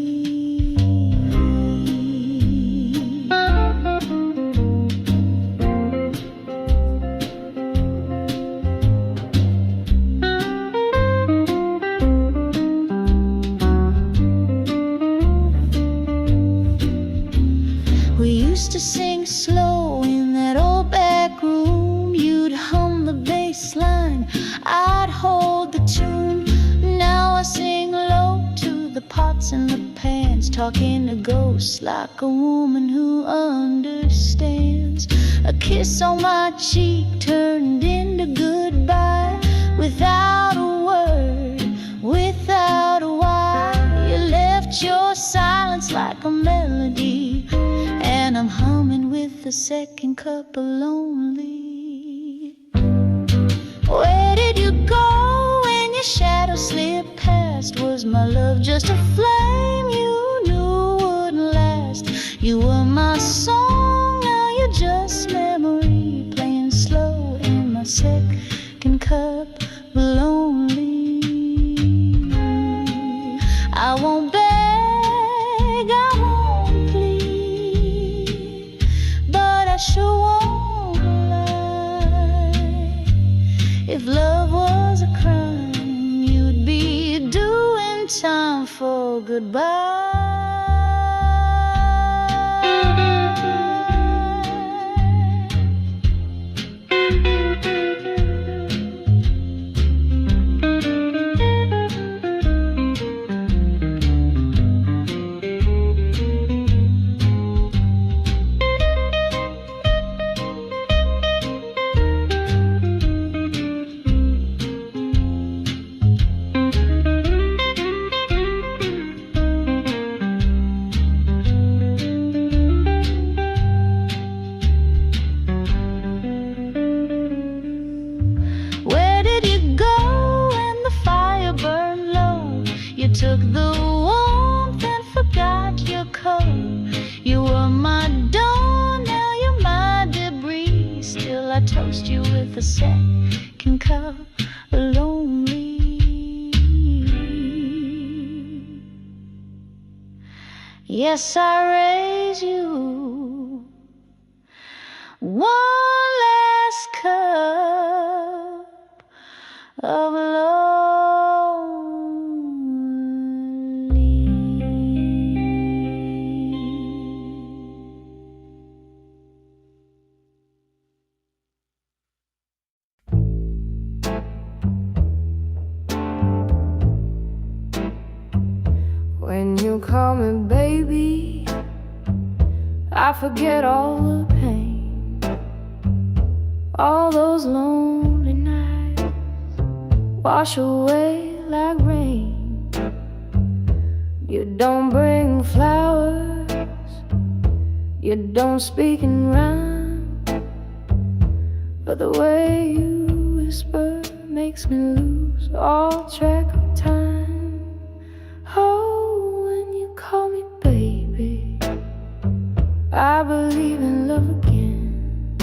To sing slow in that old back room. You'd hum the bass line, I'd hold the tune. Now I sing low to the pots and the pans, talking to ghosts like a woman who understands. A kiss on my cheek turned into goodbye, without a word, without a why. You left your silence like a melody, and I'm humming with the second cup of lonely. Where did you go when your shadow slipped past? Was my love just a flame you knew wouldn't last? You were my song, now you're just memory, playing slow in my second cup of lonely. I won't beg, I won't plead, but I sure won't lie. If love was a crime, you'd be doing time for goodbye. Took the warmth and forgot your color. You were my dawn, now you're my debris. Still I toast you with a second cup of lonely. Yes, I raise you one last cup of lonely. When you call me baby, I forget all the pain, all those lonely nights wash away like rain. You don't bring flowers, you don't speak in rhyme, but the way you whisper makes me lose all track of time. Oh, when you call me baby, I believe in love again,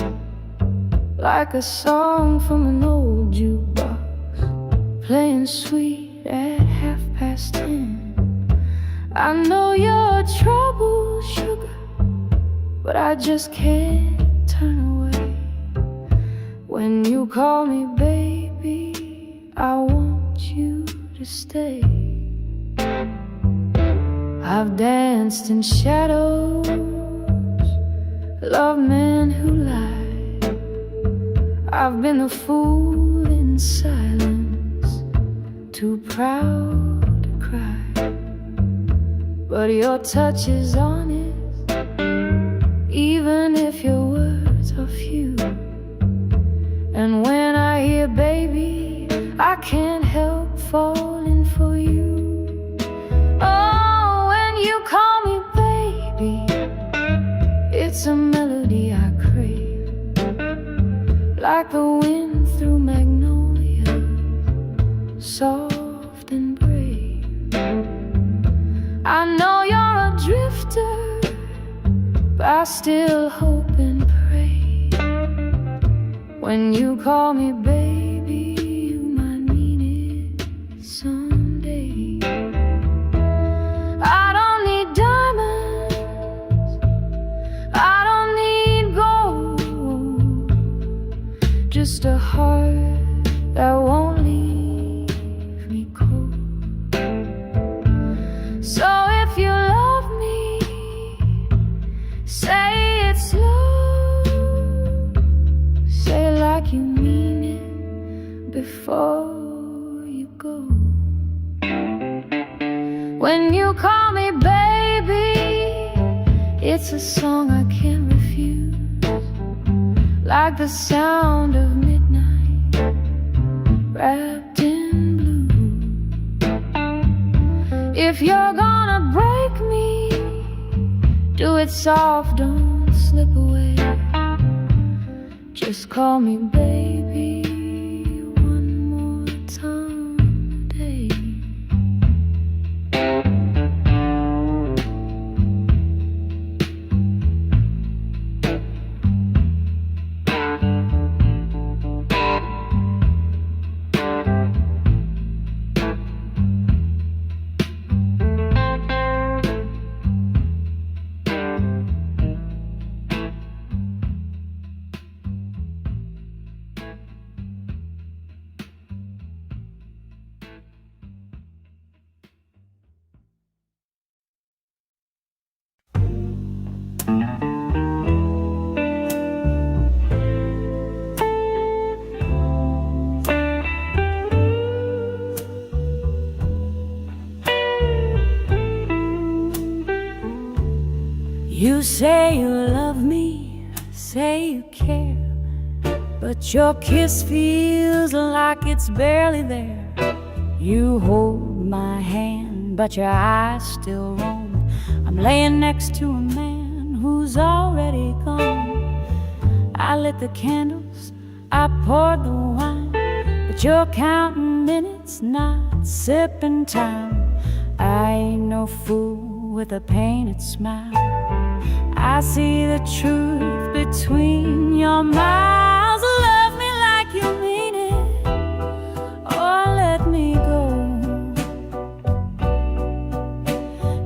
like a song from an old jukebox, playing sweet at 10:30. I know you're trouble, sugar, but I just can't turn away. When you call me baby, I want you to stay. I've danced in shadows, loved men who lied. I've been the fool in silence, too proud to cry. But your touch is honest, even if your words are few. And when I hear baby, I can't help falling for you. Oh, when you call me baby, it's a melody I crave, like the wind through magnolia, soft and brave. I know you're a drifter, but I still hope and pray. When you call me baby, you might mean it someday. I don't need diamonds, I don't need gold, just a heart that won't leave me cold. So if you love me, say it slow, say it like you mean it before you go. When you call me baby, it's a song I can't refuse, like the sound of midnight wrapped in blue. If you're gonna break me, do it soft, don't slip away. Just call me baby one more time today. You say you love me, say you care, but your kiss feels like it's barely there. You hold my hand, but your eyes still roam. I'm laying next to a man who's already gone. I lit the candles, I poured the wine, but you're counting minutes, not sipping time. I ain't no fool with a painted smile. I see the truth between your miles. Love me like you mean it, or let me go.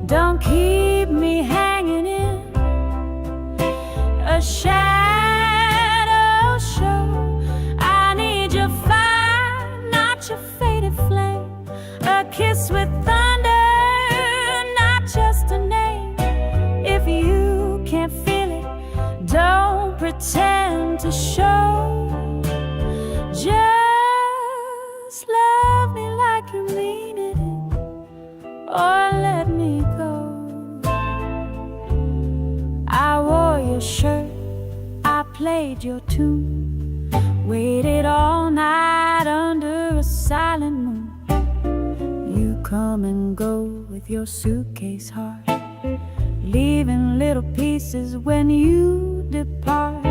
Don't keep me hanging in a shadow show. I need your fire, not your faded flame. A kiss with thunder, not just a name. If you can't feel it, don't pretend to show. Just love me like you mean it, or let me go. I wore your shirt, I played your tune, waited all night under a silent moon. You come and go with your suitcase heart, leaving little pieces when you depart.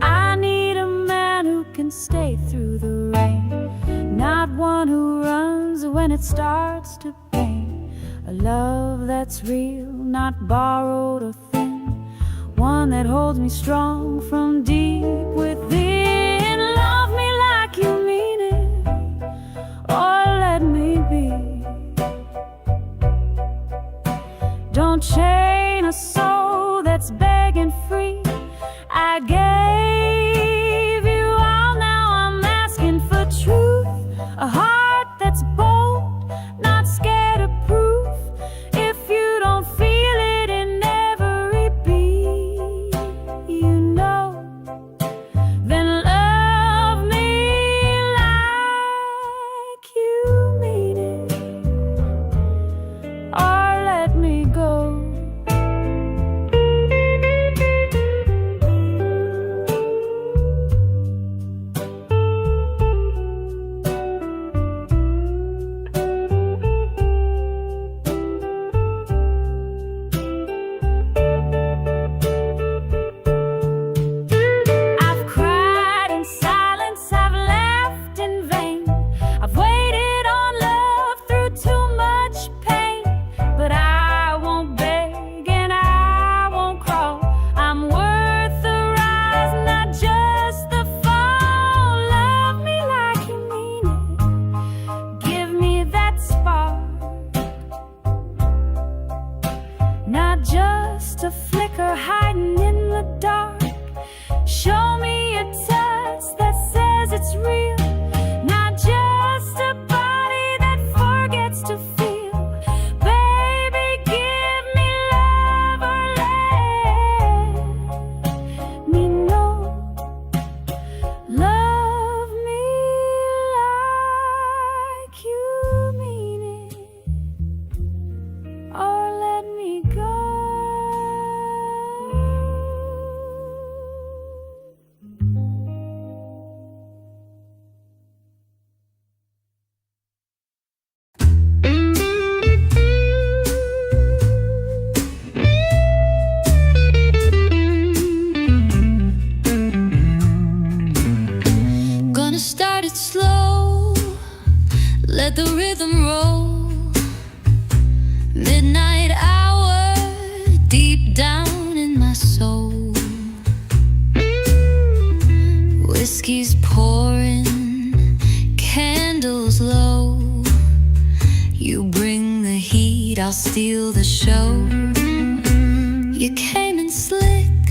I need a man who can stay through the rain, not one who runs when it starts to pain. A love that's real, not borrowed or thin, one that holds me strong from deep within. Love me like you mean it, or let me be. Don't chain a soul that's begging free. I gave you all, now I'm asking for truth. A heart that's bold, not scared of proof. If you don't feel it in every beat, you know, then love let the rhythm roll. Midnight hour, deep down in my soul. Whiskey's pouring, candles low. You bring the heat, I'll steal the show. You came in slick,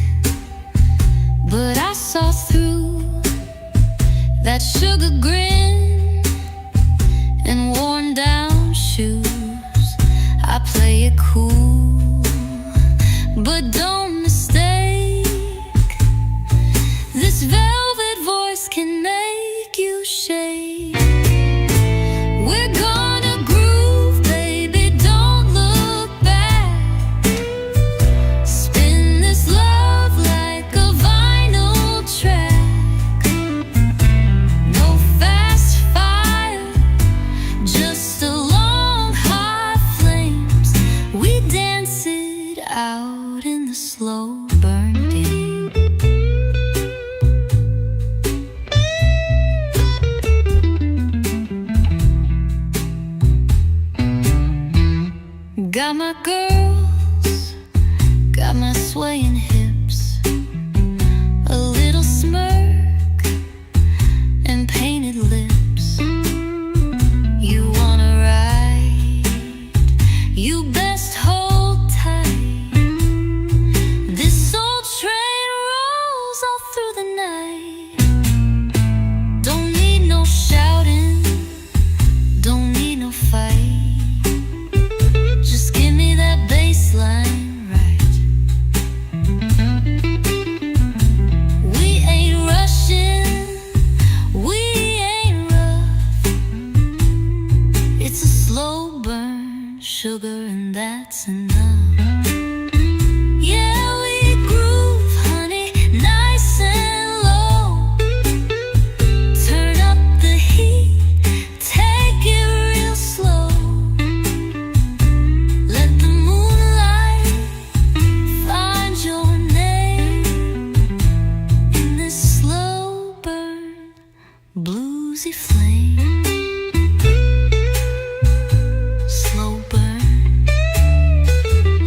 but I saw through that sugar grin and worn down shoes. I play it cool, but don't mistake. This velvet voice can make you shake. We're gonna groove, baby, don't look back. Spin this love like a vinyl track. No fast fire, just a long hot flames. We dance it out in the slow burn game. Got my girls, got my swaying hips, a little smirk and painted lips. You wanna ride, you best hold tight. This soul train rolls all through the night. Don't need no shouting, don't need no fight. Just give me that bass line right. We ain't rushing, we ain't rough. It's a slow burn, sugar, and that's enough. Yeah, we groove, honey, nice and low. Turn up the heat, take it real slow. Let the moonlight find your name in this slow burn, bluesy flame. Slow burn,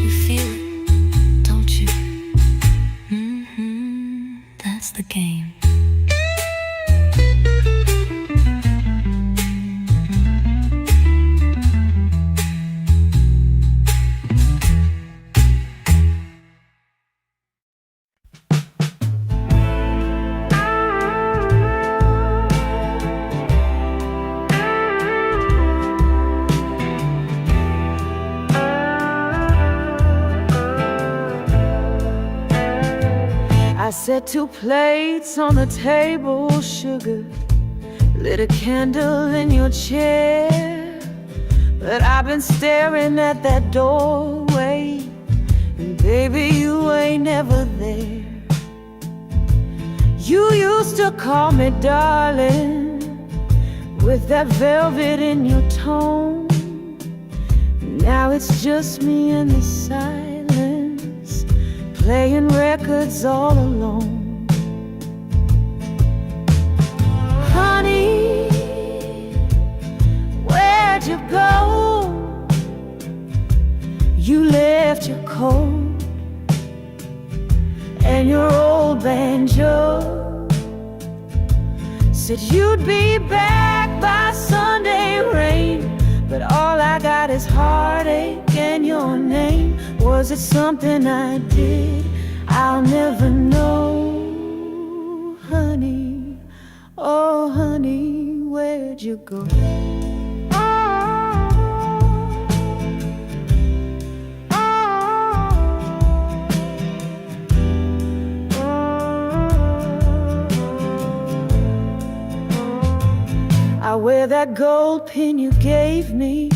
you feel it, don't you? That's the game. I set 2 plates on the table, sugar, lit a candle in your chair. But I've been staring at that doorway, and baby, you ain't never there. You used to call me darling, with that velvet in your tone. Now it's just me and the silence, playing records all alone. Honey, where'd you go? You left your coat and your old banjo. Said you'd be back by Sunday rain, but all I got is heartache and your name. Was it something I did? I'll never know. Honey, oh honey, where'd you go? I wear that gold pin you gave me,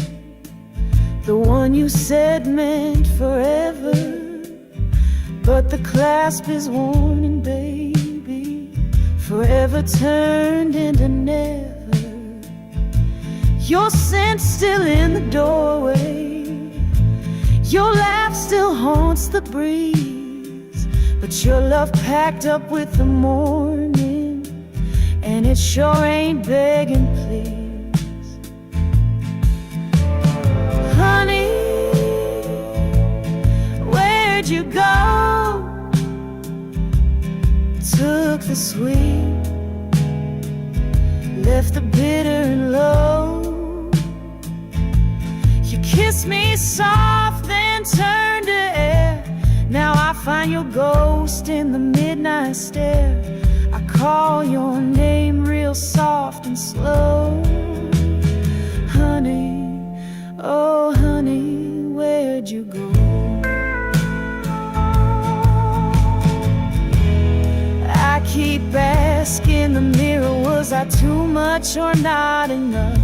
the one you said meant forever. But the clasp is worn and baby, forever turned into never. Your scent still in the doorway, your laugh still haunts the breeze. But your love packed up with the morning, and it sure ain't begging please. honey, where'd you go? Took the sweet, left the bitter and low. You kissed me soft, then turned to air. Now I find your ghost in the midnight stare. I call your name real soft and slow. Honey, oh honey, where'd you go? I keep asking the mirror, was I too much or not enough?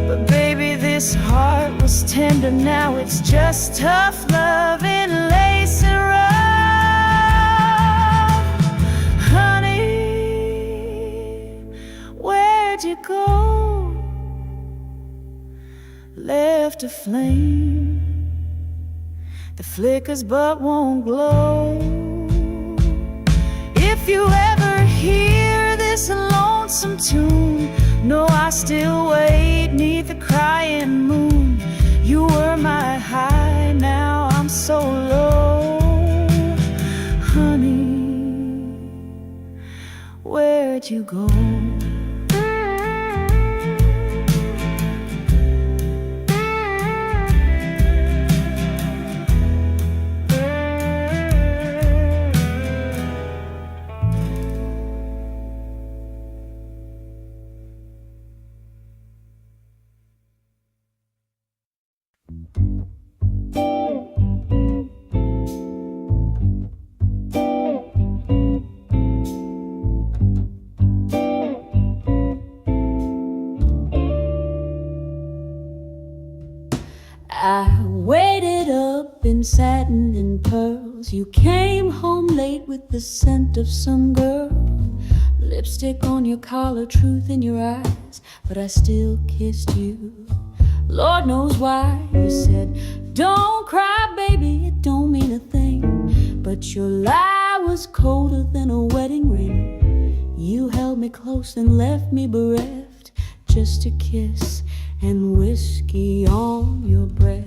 But baby, this heart was tender, now it's just tough love and lace and rough. Honey, where'd you go? Left a flame that flickers but won't glow. If you ever hear this lonesome tune, know I still wait 'neath the crying moon. You were my high, now I'm so low. Honey, where'd you go? I waited up in satin and pearls. You came home late with the scent of some girl. Lipstick on your collar, truth in your eyes, but I still kissed you. Lord knows why. You said, don't cry, baby, it don't mean a thing. But your lie was colder than a wedding ring. You held me close and left me bereft, just a kiss and whiskey on your breath.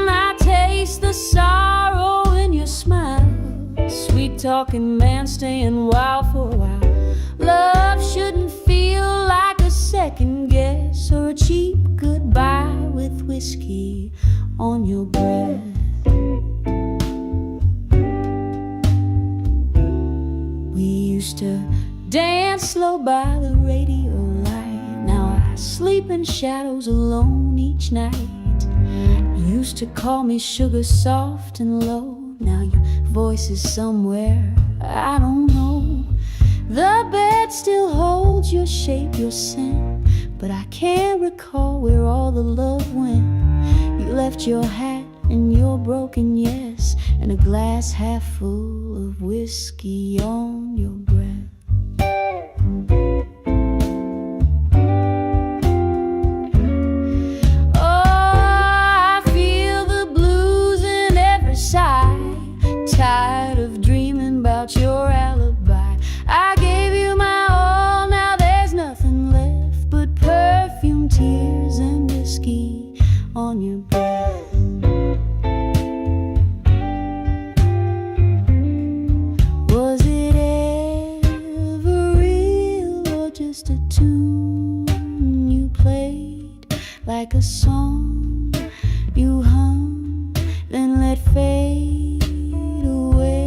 I taste the sorrow in your smile. Sweet talking man staying wild for a while. Love shouldn't feel like a second guess or a cheap goodbye with whiskey on your breath. We used to dance slow by the radio light. Now I sleep in shadows alone each night. You used to call me sugar soft and low. Now your voice is somewhere I don't know. The bed still holds your shape, your scent, but I can't recall where all the love went. You left your hat and your broken yes, and a glass half full of whiskey on your breath. Tired of dreaming about your alibi. I gave you my all, now there's nothing left but perfume, tears, and whiskey on your breath. Was it ever real or just a tune you played? Like a song you hum, then let fade away.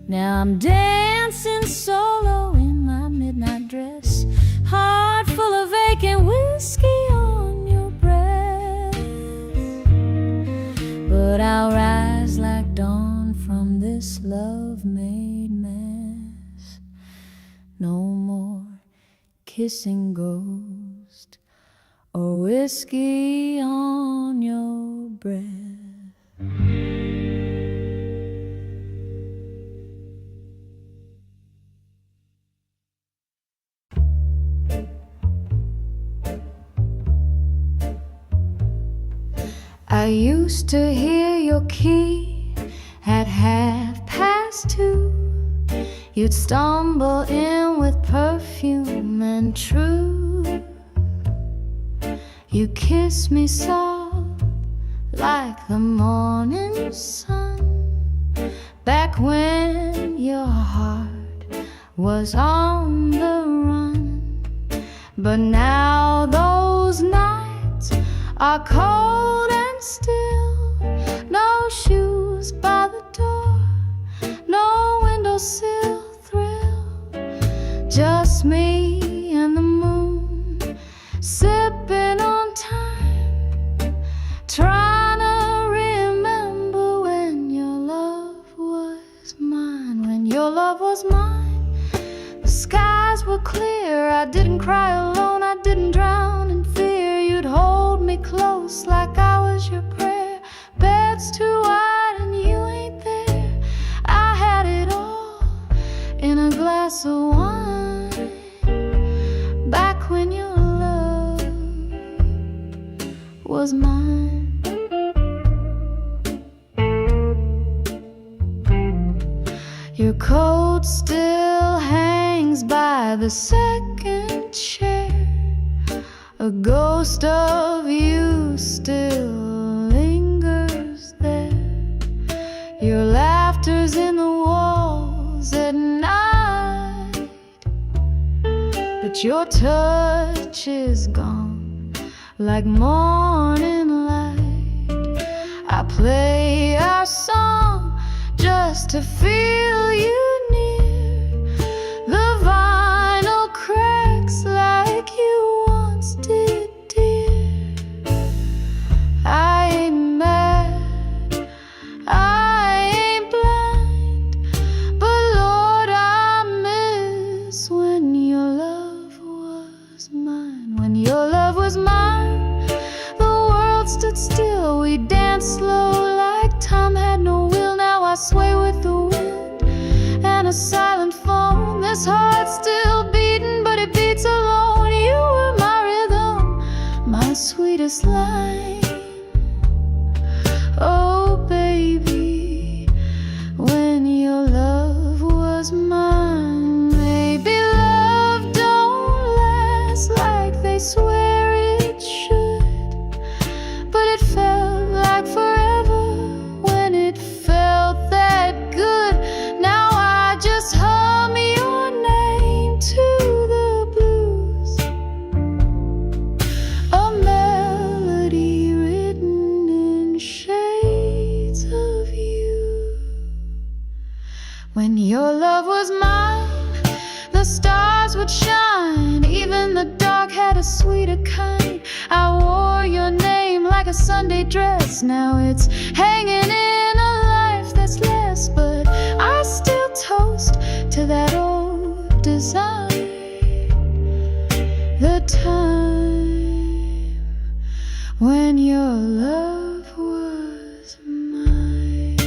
Now I'm dancing so kissing ghost, or whiskey on your breath. I used to hear your key at 2:30. You'd stumble in with perfume and truth. You kiss me soft like the morning sun, back when your heart was on the run. But now those nights are cold and still. No shoes by the door, no windowsill thrill. Just me and the moon, sipping on time, trying to remember when your love was mine. When your love was mine, the skies were clear. I didn't cry alone, I didn't drown in fear. You'd hold me close like I was your prayer. Bed's too wide and you ain't there. I had it all in a glass of wine, back when your love was mine. Your coat still hangs by the second chair. A ghost of you still lingers there. Your laughter's in the walls at night, but your touch is gone like morning light. I play our song just to feel you near. The vinyl cracks like you once did, dear. I ain't mad, I ain't blind, but Lord, I miss when your love was mine. When your love was mine, the world stood still. We danced slow like time had no will. Now I sway with the wind and a silent phone. This heart's still beating, but it beats alone. You were my rhythm, my sweetest line. Oh baby, when your love was mine. Maybe love don't last like they swear it should, but it felt like forever when it felt that good. Now I just hum your name to the blues, a melody written in shades of you. When your love was mine, the stars would shine. Even the dark had a sweeter kind. I wore your name like a Sunday dress. Now it's hanging in a life that's less, but I still toast to that old desire. The time when your love was mine.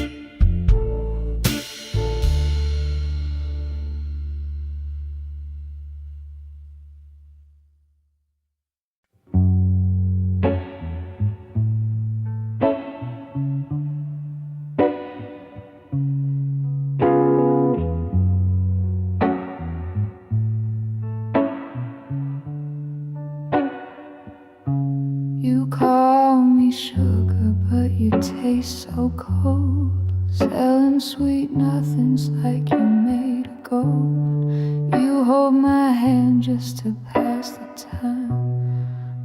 You call me sugar, but you taste so cold. Selling sweet nothings like you made of gold. You hold my hand just to pass the time,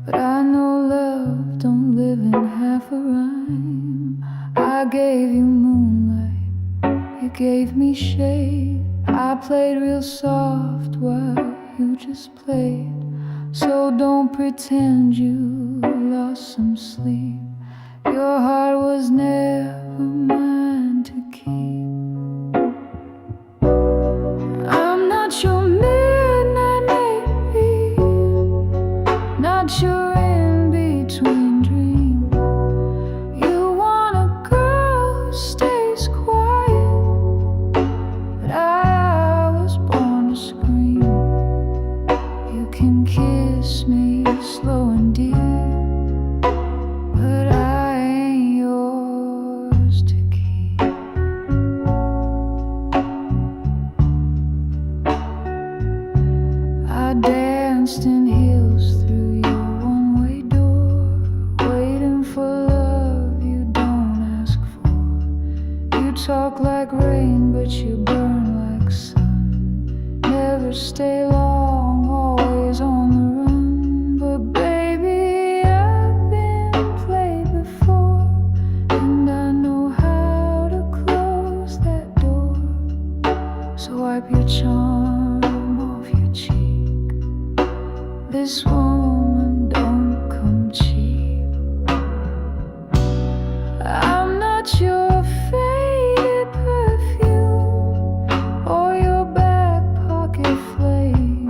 but I know love don't live in half a rhyme. I gave you moonlight, you gave me shade. I played real soft while you just played. So don't pretend you lost some sleep. Your heart was never mine to keep. I'm not your midnight baby, talk like rain, but you burn like sun. Never stay long, always on the run. But baby, I've been played before, and I know how to close that door. So wipe your charm off your cheek. This woman don't come cheap. I'm not your faded perfume or your back pocket flame.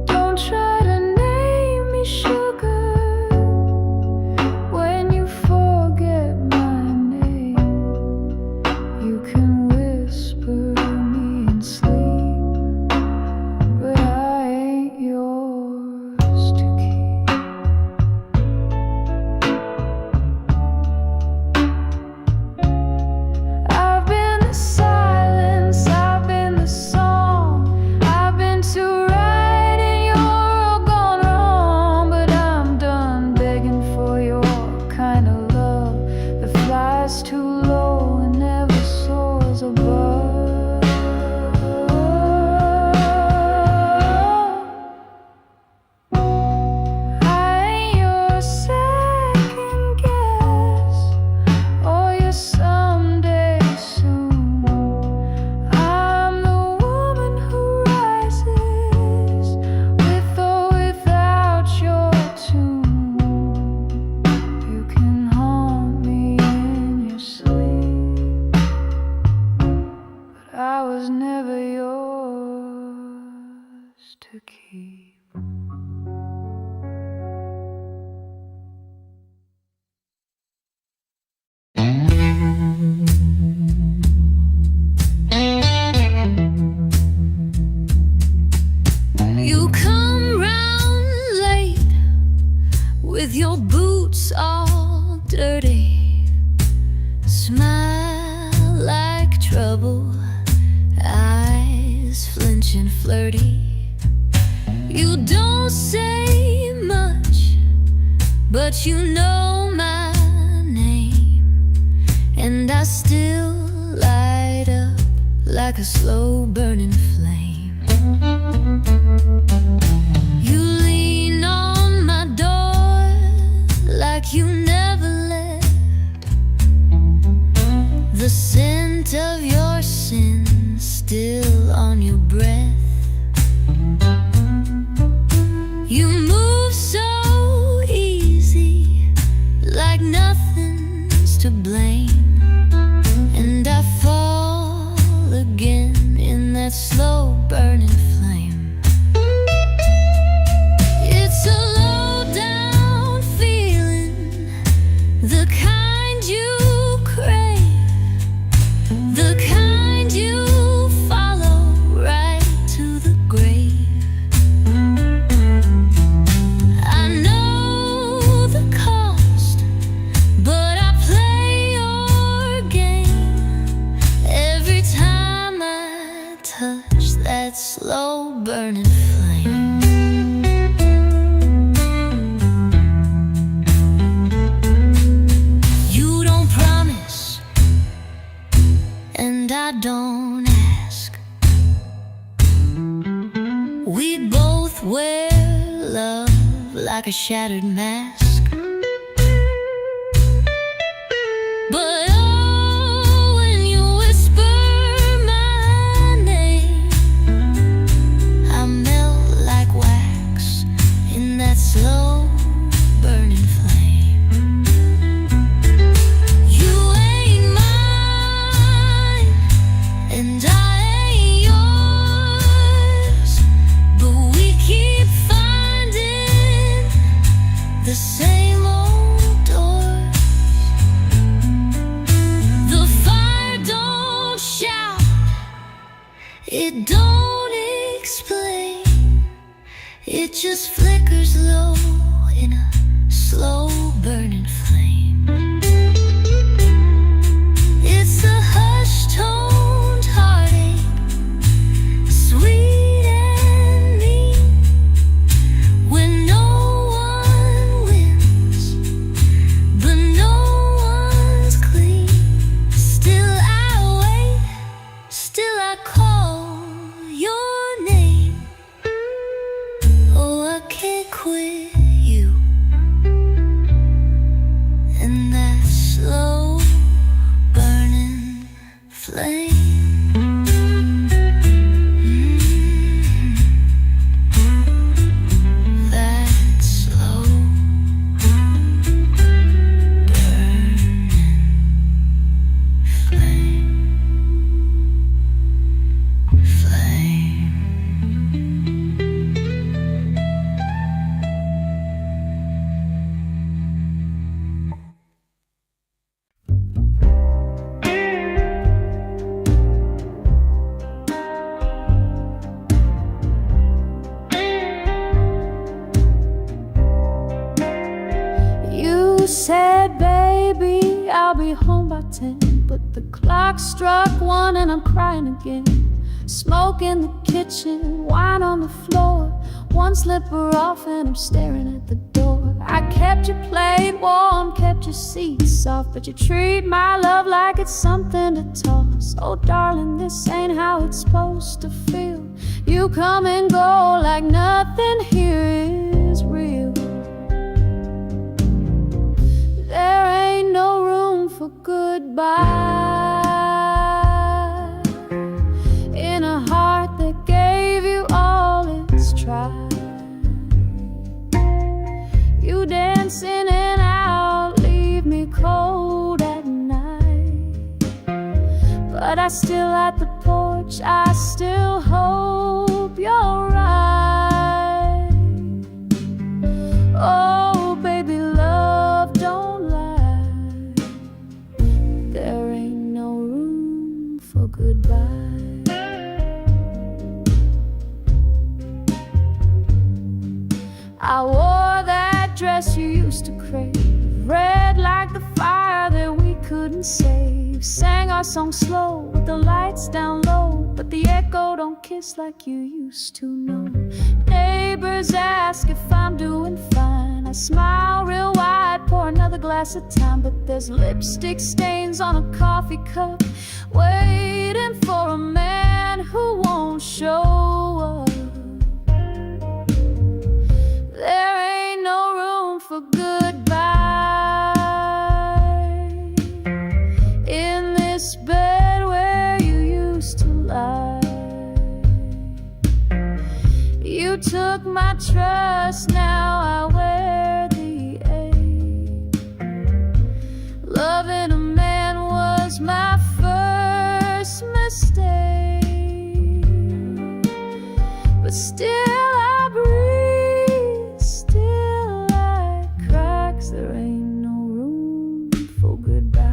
Don't try to name me sugar when you forget my name. You can whisper me in sleep, but I ain't yours to keep. I've been the silence, I've been the song, I've been to right and you're all gone wrong. But I'm done begging for your kind of love that flies too low and never soars above. I ain't your second guess or your someday soon. I'm the woman who rises with or without your tune. You can haunt me in your sleep, but I was never yours to keep. You come round late with your boots all dirty, smile like trouble, eyes flinching flirty. You don't say much, but you know my name, and I still light up like a slow burning flame. You lean on my door like you never left. The scent of your sin still on your breath. You move so easy, like nothing's to blame, and I fall again in that slow burning flame. It's a low down feeling, the kind you crave, the kind you follow right to the grave. I know the cost, but I play your game every time I touch that slow burning flame. You don't promise, and I don't ask. We both wear love like a shattered mask. But oh, when you whisper my name, I melt like wax in that slow burning flame. You ain't mine, and I ain't yours, but we keep finding the same said, baby, I'll be home by 10. But the clock struck 1 and I'm crying again. Smoke in the kitchen, wine on the floor. One slipper off and I'm staring at the door. I kept your plate warm, kept your seat soft, but you treat my love like it's something to toss. Oh darling, this ain't how it's supposed to feel. You come and go like nothing here is real. There ain't no room for goodbye in a heart that gave you all its try. You dance in and out, leave me cold at night. But I still at the porch, I still hope you're right. Oh baby, love don't lie. There ain't no room for goodbye. I wore that dress you used to crave, red like the fire that we couldn't save. Sang our song slow with the lights down low, but the echo don't kiss like you used to know. Neighbors ask if I'm doing fine. I smile real wide, pour another glass of time, but there's lipstick stains on a coffee cup, waiting for a man who won't show up. There ain't no room for goodbye in this bed where you used to lie. You took my trust, now I wear the ache. Loving a man was my first mistake, but still I breathe, still I cry, 'cause there ain't no room for goodbye.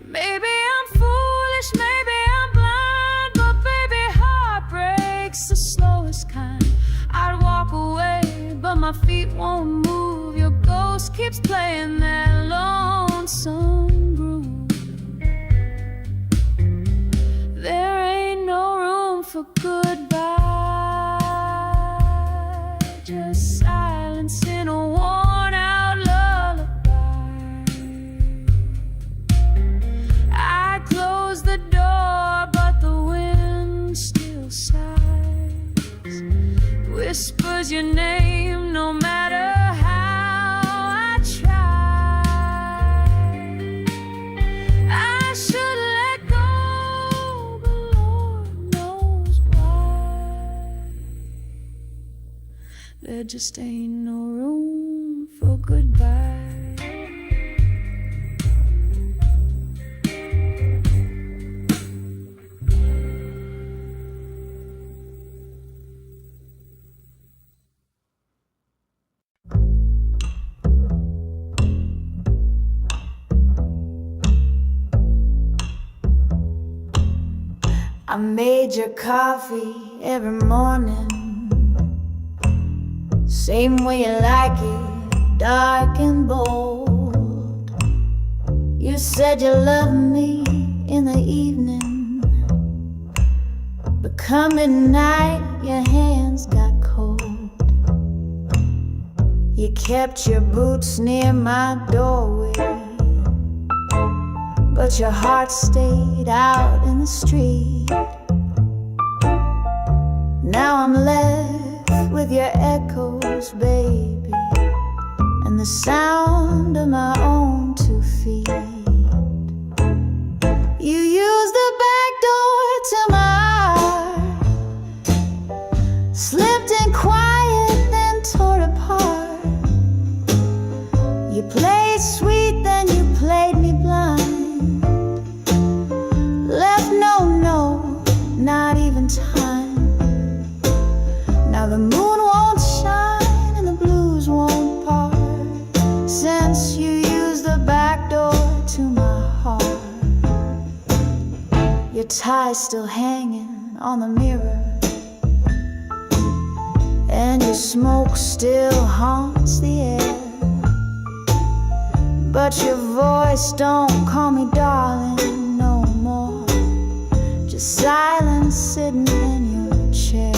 Maybe I'm foolish, maybe I'm blind, but baby, heartbreak's the slowest kind. I'd walk away, but my feet won't move. Your ghost keeps playing that lonesome groove. There ain't no room for goodbye, just silence in a worn-out lullaby. I close the door, but the wind still sighs, whispers your name no matter how I try. I should let go, but Lord knows why. There just ain't no room for goodbye. I made your coffee every morning, same way you like it, dark and bold. You said you loved me in the evening, but come at night your hands got cold. You kept your boots near my doorway, but your heart stayed out in the street. Now I'm left with your echoes, baby, and the sound of my own 2 feet. You used the back door to my heart, slipped in quiet, then tore apart. You played played sweet, then you played me blind. Left no note, not even time. Now the moon won't shine and the blues won't part, since you used the back door to my heart. Your tie's still hanging on the mirror, and your smoke still haunts the air. But your voice don't call me darling no more, just silence sitting in your chair.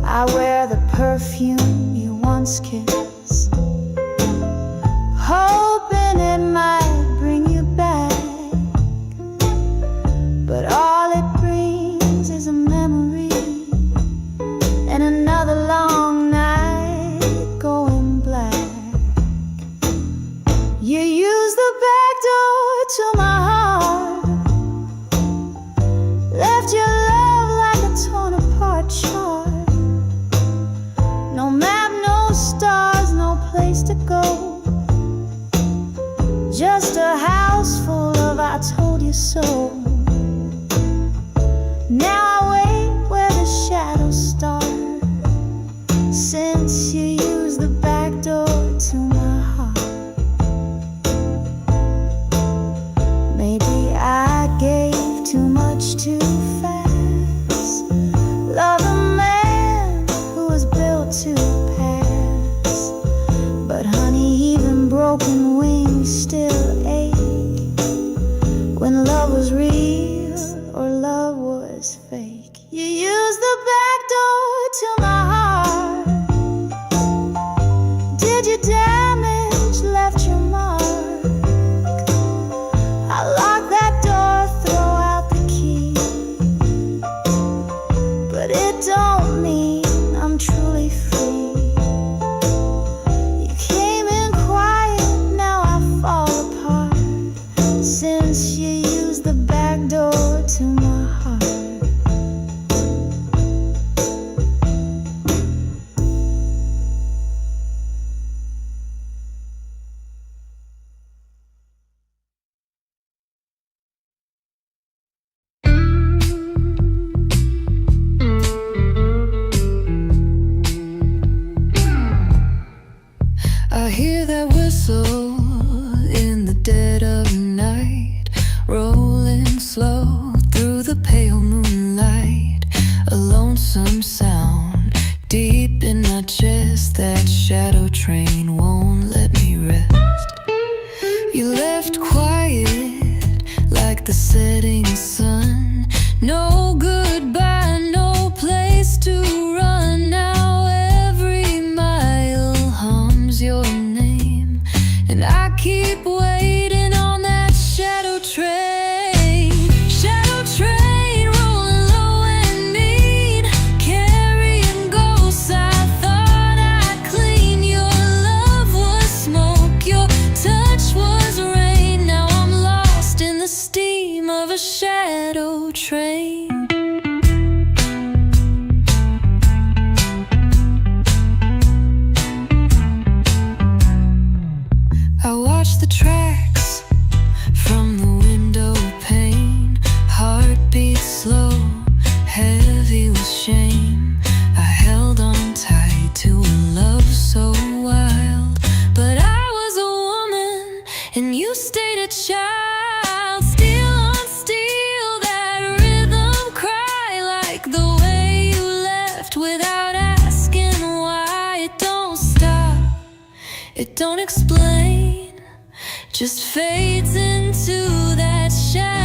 I wear the perfume you once kissed, hoping it might bring you back, but all it brings is a memory and another long night going black. You used the back door to my heart, left your love like a torn apart chart. No map, no stars, no place to go, just a house full of I told you so. Now I wait where the shadows start, since you used the back door to my heart. Maybe I gave too much too fast, love a man who was built to pass. But honey, even broken wings still ache when love was real or love was fake. You used the back door to my heart. Did you damage, left your mark? I lock that door, throw out the key, but it don't mean I'm truly free. You came in quiet, now I fall apart, since you used the back door to my heart. I hear that whistle in the dead of night, rolling slow through the pale moonlight. A lonesome sound deep in my chest, that shadow train won't let me rest. You left quiet like the setting sun, no goodbye, no place to run. Now every mile hums your name, and I keep waiting on that shadow train. Shadow train rolling low and mean, carrying ghosts I thought I'd clean. Your love was smoke, your touch was rain. Now I'm lost in the steam of a shadow train. I watch the tracks from the window pane, heartbeat slow, heavy with shame. I held on tight to a love so wild, but I was a woman and you stayed a child. Steel on steel, that rhythm cry, like the way you left without asking why. It don't stop, it don't explain, just fades into that shadow.